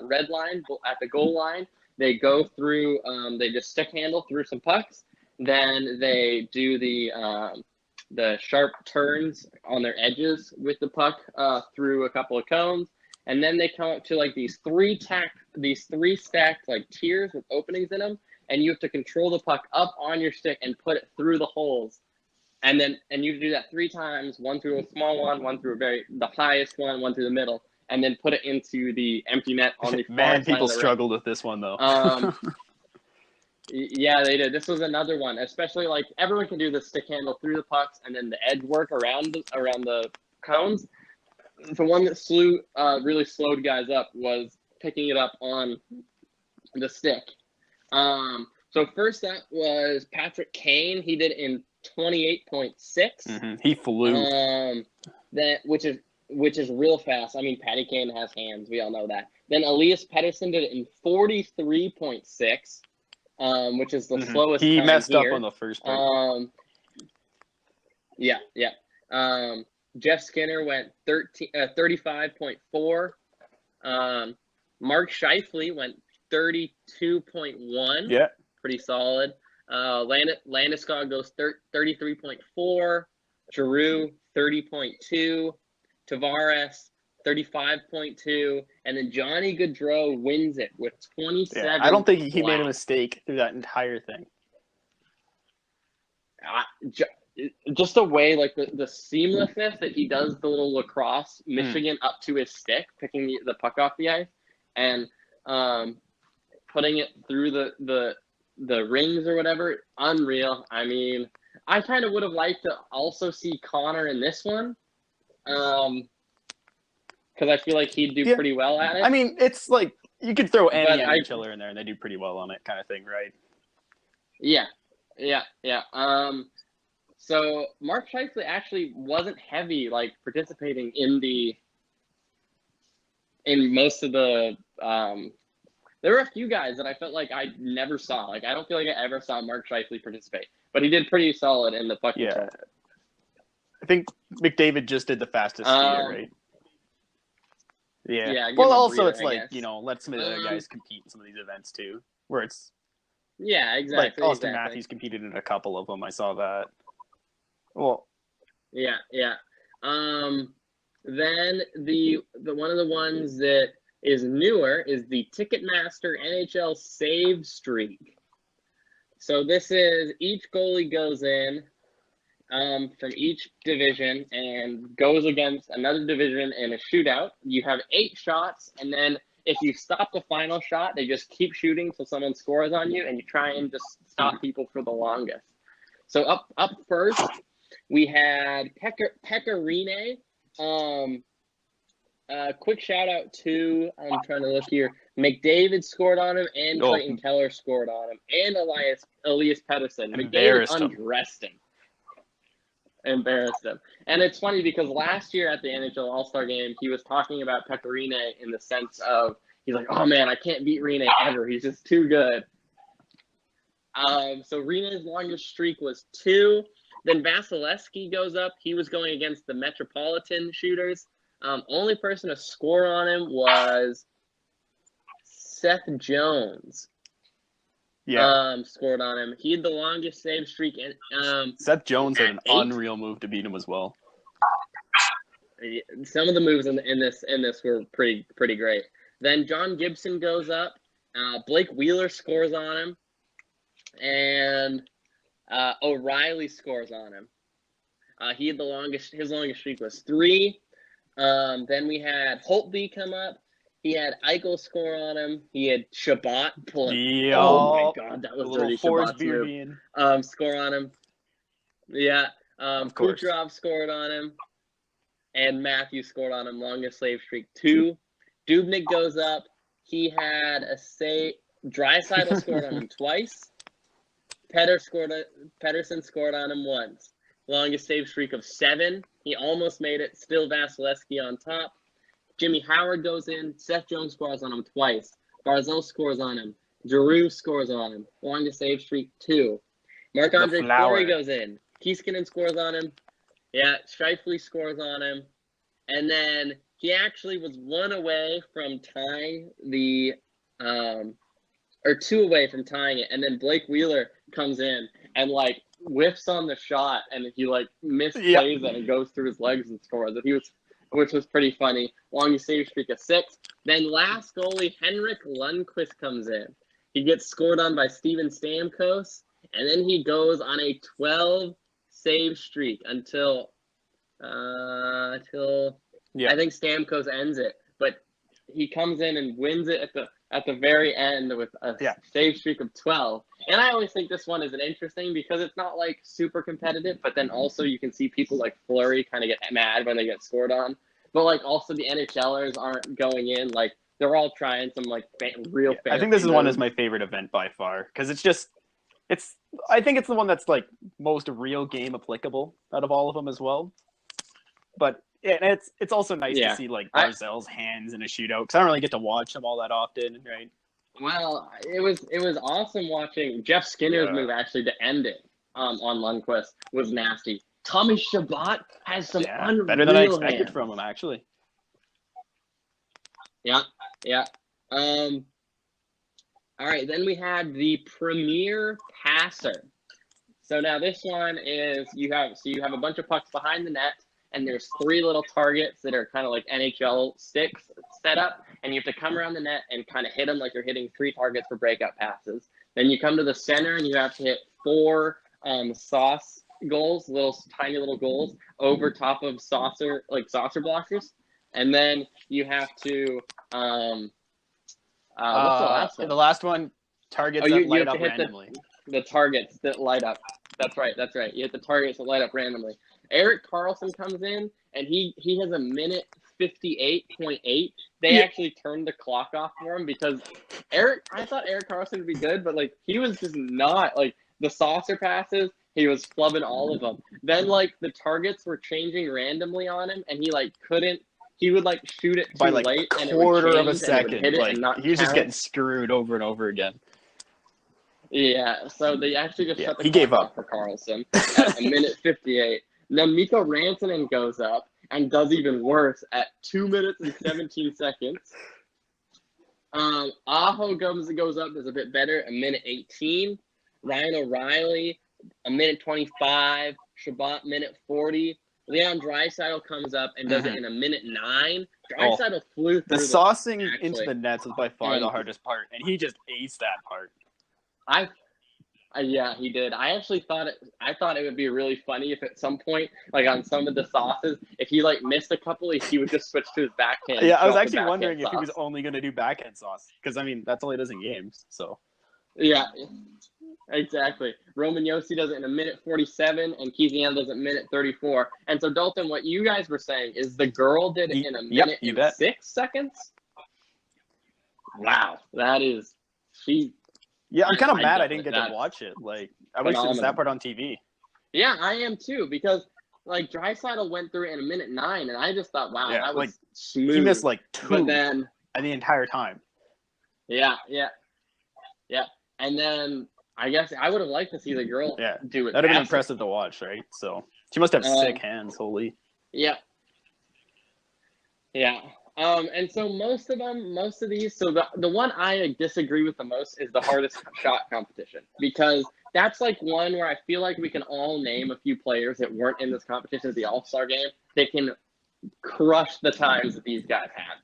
red line, at the goal line. They go through. They just stick handle through some pucks. Then they do the sharp turns on their edges with the puck through a couple of cones. And then they come up to like these three stacked like tiers with openings in them, and you have to control the puck up on your stick and put it through the holes. And you do that 3 times, one through a small one through the highest one through the middle, and then put it into the empty net on the far side of the people struggled with this one though. Yeah, they did. This was another one, especially like everyone can do the stick handle through the pucks and then the edge work around the cones. The one that really slowed guys up was picking it up on the stick. So first up was Patrick Kane. He did it in 28.6. Mm-hmm. He flew. Which is real fast. I mean, Patty Kane has hands. We all know that. Then Elias Pettersson did it in 43.6, which is the slowest. He time messed here. up on the first part. Yeah. Jeff Skinner went 35.4. Mark Scheifele went 32.1. Yeah. Pretty solid. Landeskog goes 33.4. Giroux 30.2. Tavares 35.2. And then Johnny Gaudreau wins it with 27. Yeah, I don't think he made a mistake through that entire thing. Just the way, like the seamlessness that he does the little lacrosse Michigan up to his stick, picking the puck off the ice. and putting it through the rings or whatever, unreal. I mean, I kind of would have liked to also see Connor in this one, because I feel like he'd do pretty well at it. I mean, it's like you could throw any But NHLer in there and they do pretty well on it, kind of thing, right? Yeah. So Mark Scheifele actually wasn't heavy, like participating in most of the. There were a few guys that I felt like I never saw. Like I don't feel like I ever saw Mark Scheifele participate, but he did pretty solid in the puck control. I think McDavid just did the fastest steer, right? Yeah. give Well, him a also breather, it's I like, guess. you know, let some of the other guys compete in some of these events too, where it's Yeah, exactly. like Austin exactly. Matthews competed in a couple of them. I saw that. Well, Yeah. Then the one of the ones that is newer is the Ticketmaster NHL save streak. So this is each goalie goes in from each division and goes against another division in a shootout. You have 8 shots, and then if you stop the final shot, they just keep shooting till someone scores on you, and you try and just stop people for the longest. So up first, we had Pekka Rinne. Quick shout out to, I'm trying to look here, McDavid scored on him, and Clayton Keller scored on him, and Elias Pettersson. McDavid embarrassed him. And it's funny because last year at the NHL All-Star Game, he was talking about Pekka Rinne in the sense of, he's like, oh man, I can't beat Rinne ever. He's just too good. So Rinne's longest streak was 2. Then Vasilevsky goes up. He was going against the Metropolitan shooters. Only person to score on him was Seth Jones. yeah. Scored on him. He had the longest save streak. Seth Jones had an 8. unreal move to beat him as well. Some of the moves in this were pretty great. Then John Gibson goes up. Blake Wheeler scores on him, and O'Reilly scores on him. He had his longest streak was 3. Then we had Holtby come up. He had Eichel score on him. He had Shabbat pulling. Oh my God, that was dirty. Shabbat's move. Score on him. Yeah. Kucherov scored on him, and Matthews scored on him. Longest save streak 2. Dubnyk goes up. He had a save. Draisaitl scored on him twice. Pettersson scored on him once. Longest save streak of 7. He almost made it. Still Vasilevsky on top. Jimmy Howard goes in. Seth Jones scores on him twice. Barzal scores on him. Giroux scores on him. Longest save streak 2. Marc-Andre Fleury goes in. Kieskinen scores on him. Yeah, Scheifele scores on him. And then he actually was 1 away from tying or 2 away from tying it. And then Blake Wheeler comes in and like whiffs on the shot, and he like misplays it and goes through his legs and scores. Which was pretty funny. Longest save streak of 6. Then last goalie, Henrik Lundqvist comes in. He gets scored on by Steven Stamkos, and then he goes on a 12 save streak until I think Stamkos ends it. But he comes in and wins it at the very end with a save streak of 12. And I always think this one is interesting because it's not like super competitive, but then also you can see people like Fleury kind of get mad when they get scored on. But like also the NHLers aren't going in, like they're all trying some like real fantasy I think this is moves. one is my favorite event by far because I think it's the one that's like most real game applicable out of all of them as well. But and it's also nice to see like Barzal's hands in a shootout because I don't really get to watch them all that often, right? Well, it was awesome watching Jeff Skinner's move actually to end it on Lundqvist was nasty. Tommy Shabbat has some unreal better than I expected hands from him actually. Yeah. All right, then we had the Premier Passer. So now this one is you have a bunch of pucks behind the net, and there's 3 little targets that are kind of like NHL sticks set up, and you have to come around the net and kind of hit them like you're hitting 3 targets for breakout passes. Then you come to the center, and you have to hit 4 sauce goals, tiny little goals over top of saucer blockers, and then you have to What's the last one? The last one, targets you that light have up to hit randomly. the targets that light up. That's right. You hit the targets that light up randomly. Eric Carlson comes in, and he has a minute 58.8. They actually turned the clock off for him because I thought Eric Carlson would be good, but like he was just not like the saucer passes. He was flubbing all of them. Then like the targets were changing randomly on him, and he like couldn't. He would like shoot it too by like late, a and it would quarter of a change, and it would second. hit it Like and not he was just count. getting screwed over and over again. Yeah, so they actually just shut the he clock gave off up for Carlson at a minute 58. Then Mikko Rantanen goes up and does even worse at 2 minutes and 17 seconds. Aho goes up, does a bit better, a minute 18. Ryan O'Reilly, a minute 25. Shabbat, minute 40. Leon Draisaitl comes up and does it in a minute 9. Draisaitl flew through the saucing into the nets was by far the hardest part, and he just aced that part. Yeah, he did. I actually thought it would be really funny if at some point, like on some of the sauces, if he like missed a couple, he would just switch to his backhand. Yeah, I was actually wondering if he was only going to do backhand sauce because I mean that's all he does in games. So. Yeah, exactly. Roman Yossi does it in a minute 47, and Keithian does it in a minute 34. And so, Dalton, what you guys were saying is the girl did it in a minute and 6 seconds. Wow, that is she. Yeah, I'm kind of mad I didn't get to watch it. Like, I wish there was that part on TV. Yeah, I am too, because like Draisaitl went through it in a minute 9, and I just thought, wow, that was like, smooth. He missed like 2 but then, the entire time. Yeah. And then I guess I would have liked to see the girl do it. That would have been impressive to watch, right? So she must have sick hands, holy. Yeah. And so most of these, so the one I disagree with the most is the hardest shot competition, because that's like one where I feel like we can all name a few players that weren't in this competition at the All-Star game. They can crush the times that these guys had.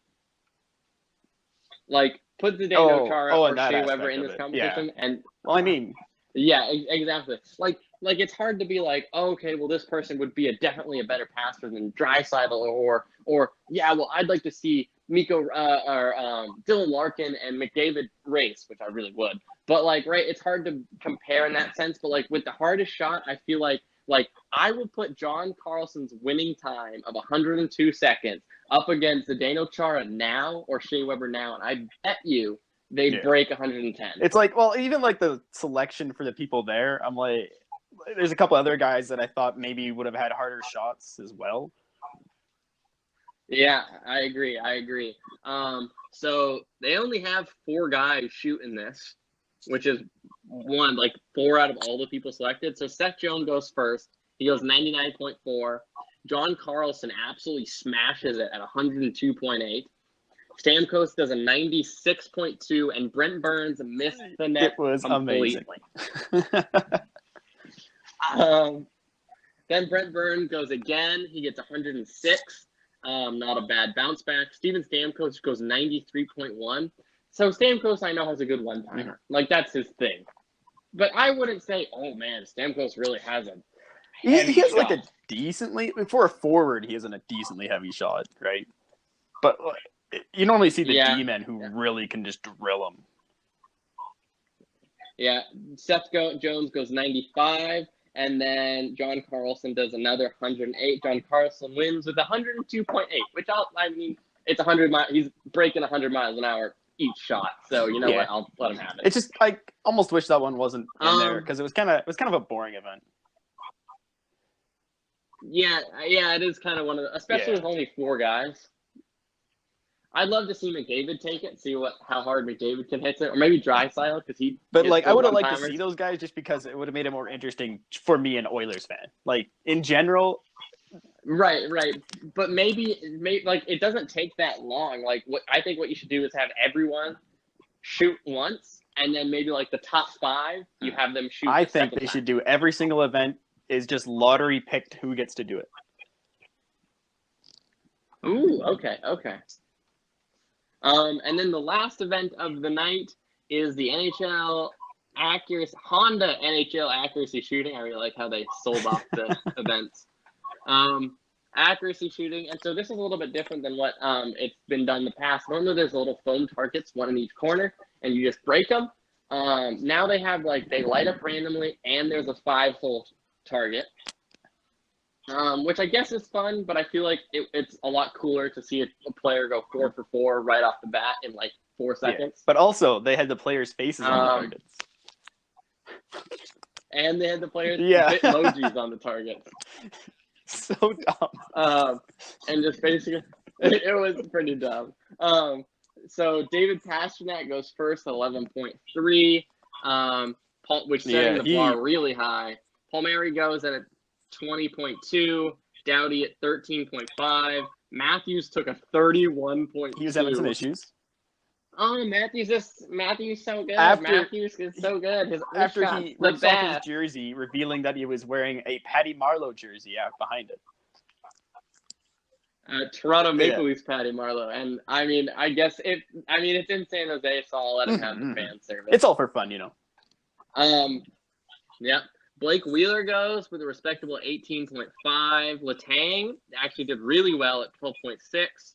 Like, put Zdeno Chara or Shea Weber in this competition, and well, I mean, yeah, exactly. Like it's hard to be like, oh, okay, well, this person would be definitely a better passer than Draisaitl, or yeah, well, I'd like to see Mikko or Dylan Larkin and McDavid race, which I really would. But like, right, it's hard to compare in that sense. But like with the hardest shot, I feel like I would put John Carlson's winning time of 102 seconds up against Zdeno Chara now or Shea Weber now, and I bet you they break 110. It's like, well, even like the selection for the people there, I'm like, there's a couple other guys that I thought maybe would have had harder shots as well. Yeah, I agree. So they only have 4 guys shooting this, which is 4 out of all the people selected. So Seth Jones goes first. He goes 99.4. John Carlson absolutely smashes it at 102.8. Stamkos does a 96.2, and Brent Burns missed the net. It was completely. Amazing. Then Brent Burns goes again. He gets 106. Not a bad bounce back. Steven Stamkos goes 93.1. So Stamkos, I know, has a good one-timer. Like, that's his thing. But I wouldn't say, oh, man, Stamkos really has a he has, like, a decently – for a forward, he isn't a decently heavy shot, right? But you normally see the D-men who really can just drill them. Yeah, Seth Jones goes 95, and then John Carlson does another 108. John Carlson wins with 102.8, which it's 100 miles. He's breaking 100 miles an hour each shot. So you know what? I'll let him have it. It's just I almost wish that one wasn't in there because it was kind of a boring event. Yeah, it is kind of one of the, especially with only 4 guys. I'd love to see McDavid take it, see how hard McDavid can hit it, or maybe Draisaitl because he. But like, I would have liked to see those guys just because it would have made it more interesting for me, an Oilers fan. Like in general. Right. But maybe like it doesn't take that long. Like I think what you should do is have everyone shoot once, and then maybe like the top 5, you have them shoot. I think they should do every single event is just lottery picked who gets to do it. Ooh, okay. And then the last event of the night is the Honda NHL accuracy shooting. I really like how they sold off the events. accuracy shooting. And so this is a little bit different than what it's been done in the past. Normally there's little foam targets, one in each corner, and you just break them. Now they have they light up randomly, and there's a 5-hole target, which I guess is fun, but I feel like it's a lot cooler to see a player go 4 for 4 right off the bat in 4 seconds. Yeah. But also they had the players' faces on the targets. And they had the players' emojis on the targets. So dumb. And just basically, it was pretty dumb. So David Pasternak goes first at 11.3, which setting the bar really high. Palmieri goes at 20.2, Doughty at 13.5. Matthews took a 31.2. He was having some issues. Oh, Matthews so good. Matthews is so good. After he rips off his jersey, revealing that he was wearing a Patty Marleau jersey out behind it. Toronto Maple Leafs Patty Marleau, and I guess it's in San Jose, so I'll let him have the fan service. It's all for fun, Yeah. Blake Wheeler goes with a respectable 18.5. Letang actually did really well at 12.6.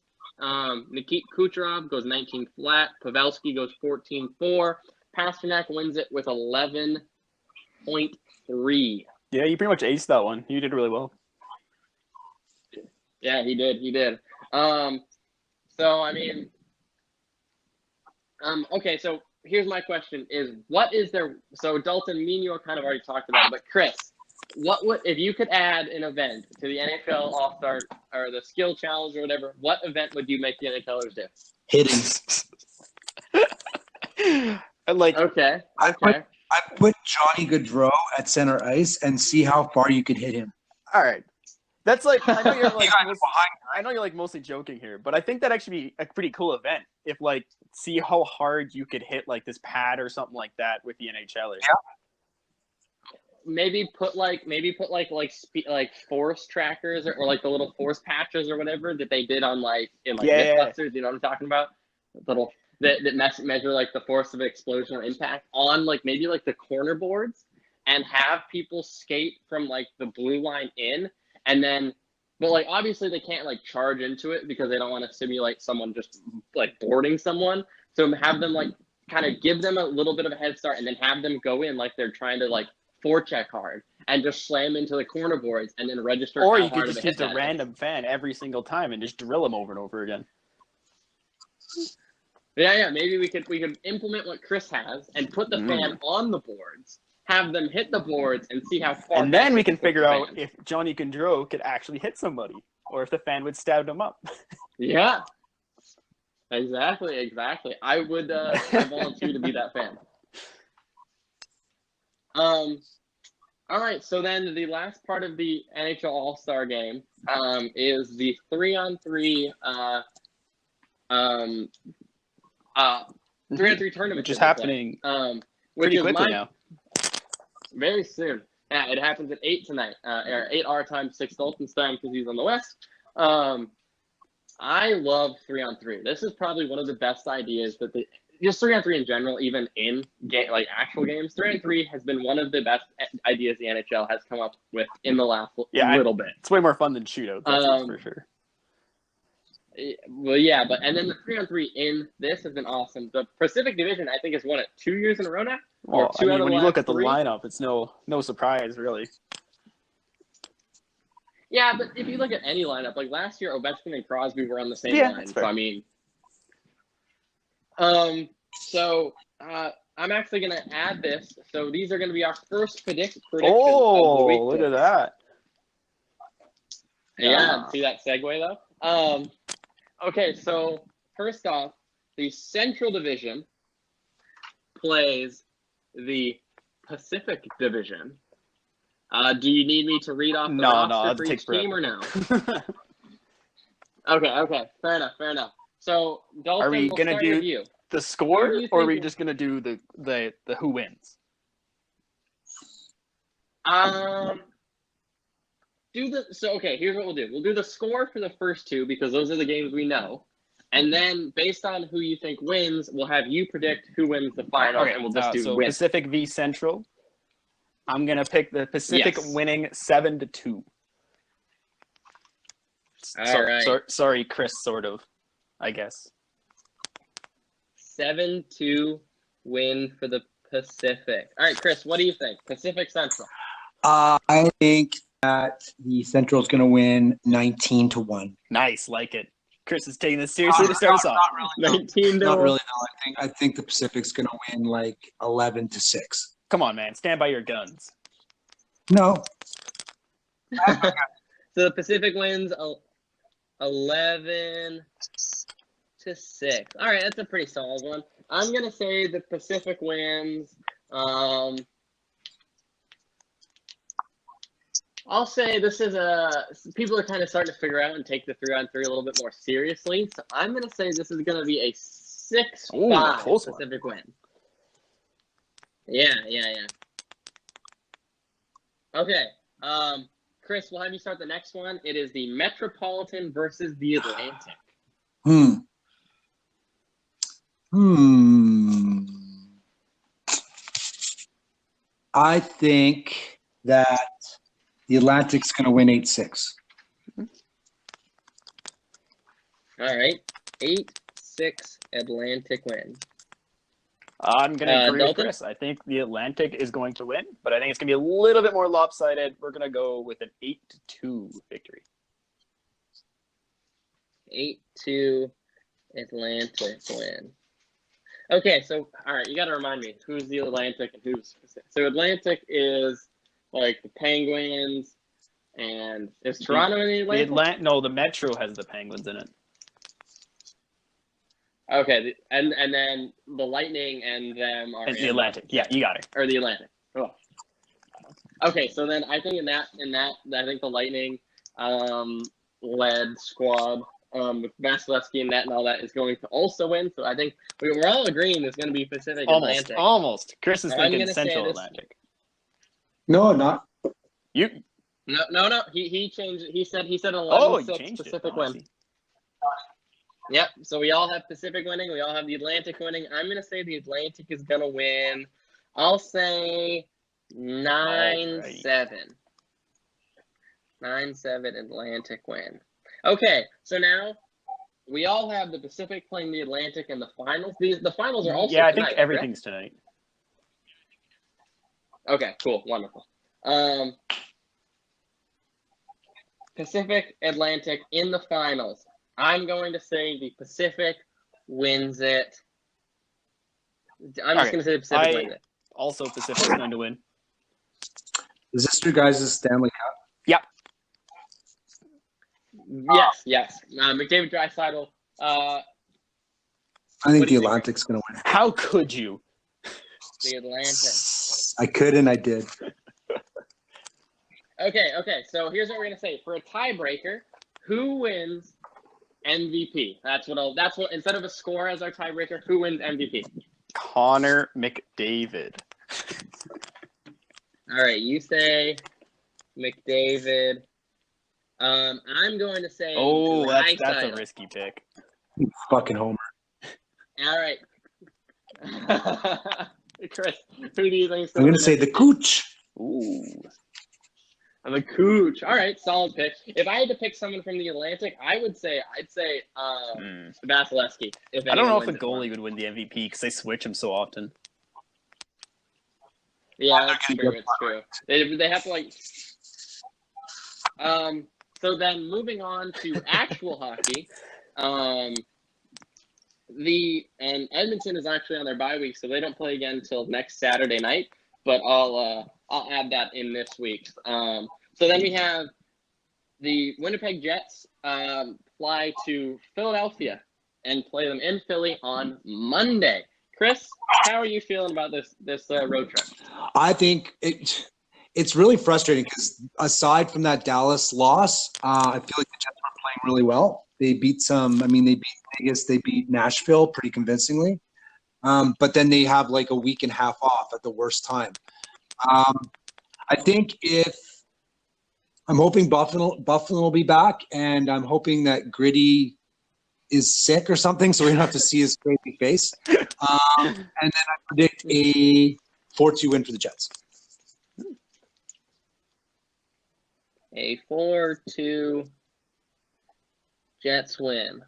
Nikita Kucherov goes 19 flat. Pavelski goes 14.4. Pasternak wins it with 11.3. Yeah, you pretty much aced that one. You did really well. Yeah, he did. Okay, so here's my question is, what is there, so Dalton, me and you kind of already talked about it, but Chris, what would, if you could add an event to the NHL All-Star or the skill challenge or whatever, what event would you make the NHLers do? Hitting. Okay. I put Johnny Gaudreau at center ice and see how far you could hit him. All right. That's I know you're mostly joking here, but I think that'd actually be a pretty cool event if see how hard you could hit this pad or something like that with the NHLers. Yeah. Maybe put force trackers or the little force patches or whatever that they did on Mythbusters. You know what I'm talking about? Little that measure the force of explosion or impact on maybe the corner boards, and have people skate from the blue line in. And then, but obviously they can't charge into it because they don't want to simulate someone just boarding someone. So have them kind of give them a little bit of a head start, and then have them go in they're trying to forecheck hard and just slam into the corner boards and then register. Or you could just use a random fan every single time and just drill them over and over again. Yeah. Maybe we could implement what Chris has and put the fan on the boards. Have them hit the boards and see how far. And then we can figure out if Johnny Gaudreau could actually hit somebody, or if the fan would stab him up. Yeah, exactly. I would volunteer to be that fan. All right. So then the last part of the NHL All-Star Game is the 3-on-3 3-on-3 tournament, which is happening pretty quickly now. Very soon. Yeah, it happens at 8 tonight, or 8 our time, 6 Dalton's time because he's on the West. I love 3-on-3. This is probably one of the best ideas that just 3-on-3 in general, even in actual games. 3-on-3 has been one of the best ideas the NHL has come up with in the last little bit. It's way more fun than shootouts, that's for sure. Well, yeah, and then the 3-on-3 in this has been awesome. The Pacific Division, I think, has won it 2 years in a row now. Well, when you look at the lineup, it's no surprise, really. Yeah, but if you look at any lineup, last year, Ovechkin and Crosby were on the same line. So I'm actually going to add this. So these are going to be our first predictions of the week. Look at that. Yeah, see that segue, though? Okay, so first off, the Central Division plays the Pacific Division. Do you need me to read off the roster for each team or no? Okay, fair enough. So, Dalton, are we going to do the score, or are we just going to do the who wins? Here's what we'll do. We'll do the score for the first two because those are the games we know. And then based on who you think wins, we'll have you predict who wins the final, and we'll just do win. Pacific v Central. I'm going to pick the Pacific winning 7-2. All right. Sorry, Chris, sort of, I guess. 7-2 win for the Pacific. All right, Chris, what do you think? Pacific Central. I think that the Central is going to win 19-1. Nice, like it. Chris is taking this seriously to start us off. Not really. 19 Not really. No. I think the Pacific's going to win like 11-6. Come on, man. Stand by your guns. No. So the Pacific wins 11-6. All right, that's a pretty solid one. I'm gonna say the Pacific wins. I'll say this is people are kind of starting to figure out and take the 3-on-3 a little bit more seriously. So I'm gonna say this is gonna be a 6-5 Pacific win. Yeah. Okay. Chris, we'll have you start the next one. It is the Metropolitan versus the Atlantic. I think that the Atlantic's going to win 8-6. All right. 8-6 Atlantic win. I'm going to agree with Chris. I think the Atlantic is going to win, but I think it's going to be a little bit more lopsided. We're going to go with an 8-2 victory. 8-2 Atlantic win. Okay, so, all right, you got to remind me, who's the Atlantic and who's Pacific? So Atlantic is, like, the Penguins, and is Toronto in the Atlantic? No, the Metro has the Penguins in it. Okay, and then the Lightning and them are in the Atlantic. Yeah, you got it. Or the Atlantic. Oh. Okay, so then I think in that, I think the Lightning led squad with Vasilevsky and that and all that is going to also win. So I think we're all agreeing it's going to be Pacific Atlantic. Almost. Chris is thinking Central Atlantic. No, not you. No. He changed it. He said 11-6 Pacific win. Yep. So we all have Pacific winning. We all have the Atlantic winning. I'm going to say the Atlantic is going to win. I'll say 9-7. 9-7 Atlantic win. Okay. So now we all have the Pacific playing the Atlantic in the finals. The finals are also tonight, I think everything's tonight. Okay. Cool. Wonderful. Pacific Atlantic in the finals. I'm going to say the Pacific wins it. I'm just going to say the Pacific wins it. Also, Pacific's going to win. Is this your guys' Stanley Cup? Yep. Yes. McDavid Draisaitl. I think the Atlantic's going to win. How could you? The Atlantic. I could and I did. Okay. So here's what we're going to say. For a tiebreaker, who wins MVP? That's what instead of a score as our tiebreaker, who wins MVP? Connor McDavid. All right, you say McDavid. I'm going to say that's a risky pick. You fucking homer. All right. Chris, who do you think? I'm going to say the Cooch. Ooh. I'm a Cooch. All right, solid pick. If I had to pick someone from the Atlantic, I'd say Vasilevsky. I don't know if a goalie would win the MVP because they switch him so often. Yeah, that's true. It's true. They have to like. So then, moving on to actual hockey, Edmonton is actually on their bye week, so they don't play again until next Saturday night. But I'll add that in this week. So then we have the Winnipeg Jets fly to Philadelphia and play them in Philly on Monday. Chris, how are you feeling about this road trip? I think it's really frustrating because aside from that Dallas loss, I feel like the Jets are playing really well. They beat they beat Vegas, they beat Nashville pretty convincingly. But then they have like a week and a half off at the worst time. I think I'm hoping Buffalo will be back, and I'm hoping that Gritty is sick or something, so we don't have to see his crazy face. And then I predict a 4-2 win for the Jets. A 4-2 Jets win.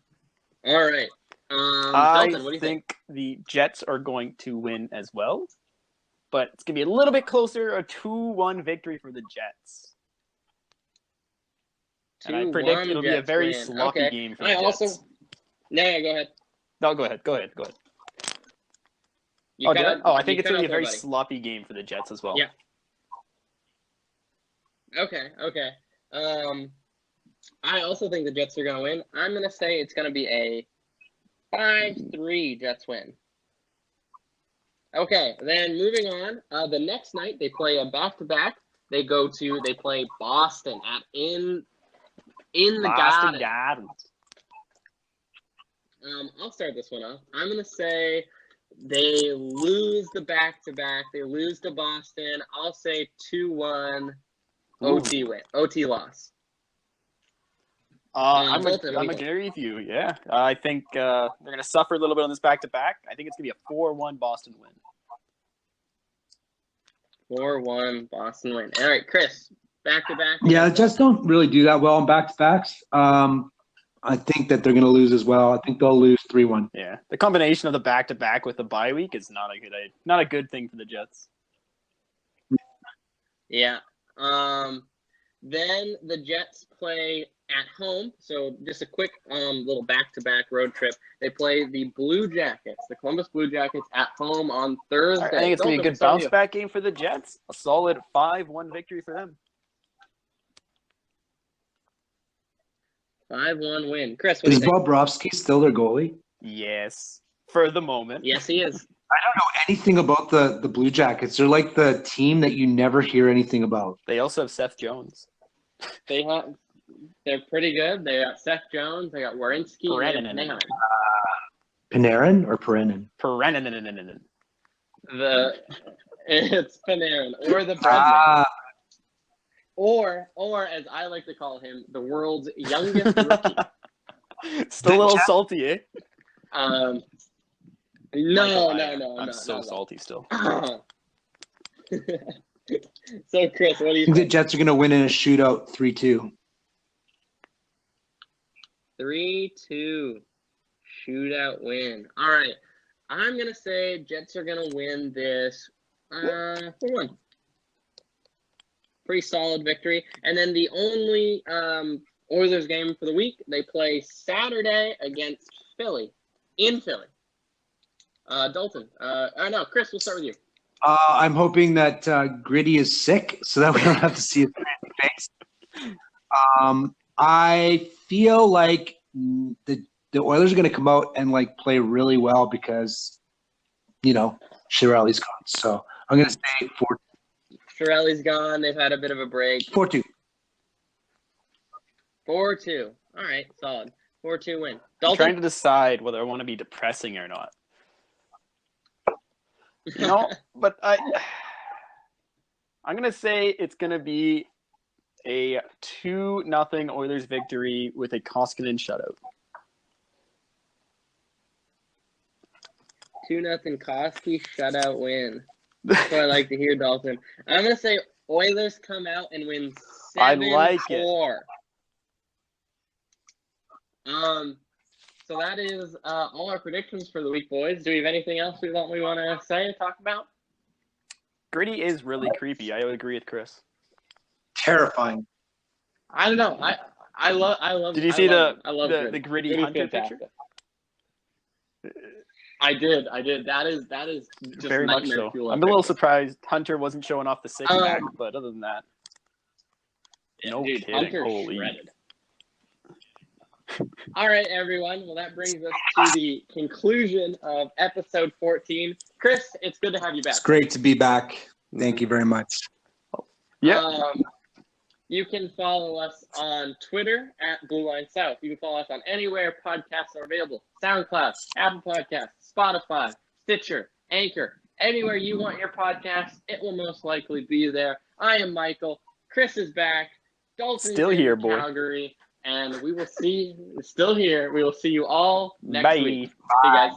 All right. I Dalton, what do you think? the Jets are going to win as well, but it's going to be a little bit closer, a 2-1 victory for the Jets. And I predict it'll be a very sloppy game for the Jets. No, go ahead. No, go ahead. I think it's going to be a very sloppy game for the Jets as well. Yeah. Okay. I also think the Jets are going to win. I'm going to say it's going to be a 5-3 Jets win. Okay, then moving on. The next night they play a back-to-back. They play Boston in the Boston Garden. I'll start this one off. I'm going to say they lose the back-to-back. They lose to Boston. I'll say 2-1 OT win. OT loss. I'm agree with you. Yeah, I think they're going to suffer a little bit on this back-to-back. I think it's going to be a 4-1 Boston win. 4-1 Boston win. All right, Chris, back-to-back. Yeah, the Jets don't really do that well on back-to-backs. I think that they're going to lose as well. I think they'll lose 3-1. Yeah, the combination of the back-to-back with the bye week is not a good thing for the Jets. Yeah. Then the Jets play at home. So just a quick little back-to-back road trip. They play the Blue Jackets, the Columbus Blue Jackets, at home on Thursday. I think it's going to be a good bounce-back game for the Jets. A solid 5-1 victory for them. 5-1 win. Chris, what do you think? Is Bobrovsky still their goalie? Yes, for the moment. Yes, he is. I don't know anything about the Blue Jackets. They're like the team that you never hear anything about. They also have Seth Jones. They're pretty good. They got Seth Jones. They got Werenski. Panarin. Panarin or Perenin? Perenin. It's Panarin or the Breadman. Or as I like to call him, the world's youngest rookie. Still a little salty, eh? No. I'm so salty still. So, Chris, what do you think? The Jets are going to win in a shootout 3-2. 3-2 shootout win. All right. I'm going to say Jets are going to win this 4-1. Pretty solid victory. And then the only Oilers game for the week, they play Saturday against Philly, in Philly. Dalton. No, Chris, we'll start with you. I'm hoping that Gritty is sick so that we don't have to see his face. I feel like the Oilers are going to come out and play really well because, Chiarelli's gone. So I'm going to say 4-2. Chiarelli's gone. They've had a bit of a break. 4-2. 4-2. All right, solid. 4-2 win. Dalton? I'm trying to decide whether I want to be depressing or not. But I'm going to say it's going to be a 2-0 Oilers victory with a Koskinen shutout. 2-0 Koski shutout win. That's what I like to hear, Dalton. I'm going to say Oilers come out and win 7-4. I like it. So that is all our predictions for the week, boys. Do we have anything else we want to say and talk about? Gritty is really creepy. I would agree with Chris. Terrifying. I don't know. I love. Did you see the Gritty Hunter picture? I did. That is just very much so. I'm a little surprised Hunter wasn't showing off the six pack, but other than that, no kidding. Hunter Holy. Shredded. All right, everyone. Well, that brings us to the conclusion of episode 14. Chris, it's good to have you back. It's great to be back. Thank you very much. Yeah. You can follow us on Twitter at Blue Line South. You can follow us on anywhere podcasts are available. SoundCloud, Apple Podcasts, Spotify, Stitcher, Anchor. Anywhere you want your podcast, it will most likely be there. I am Michael. Chris is back. Dalton's still here, boy. Calgary. And we will see, still here. We will see you all next week. Bye. See you guys.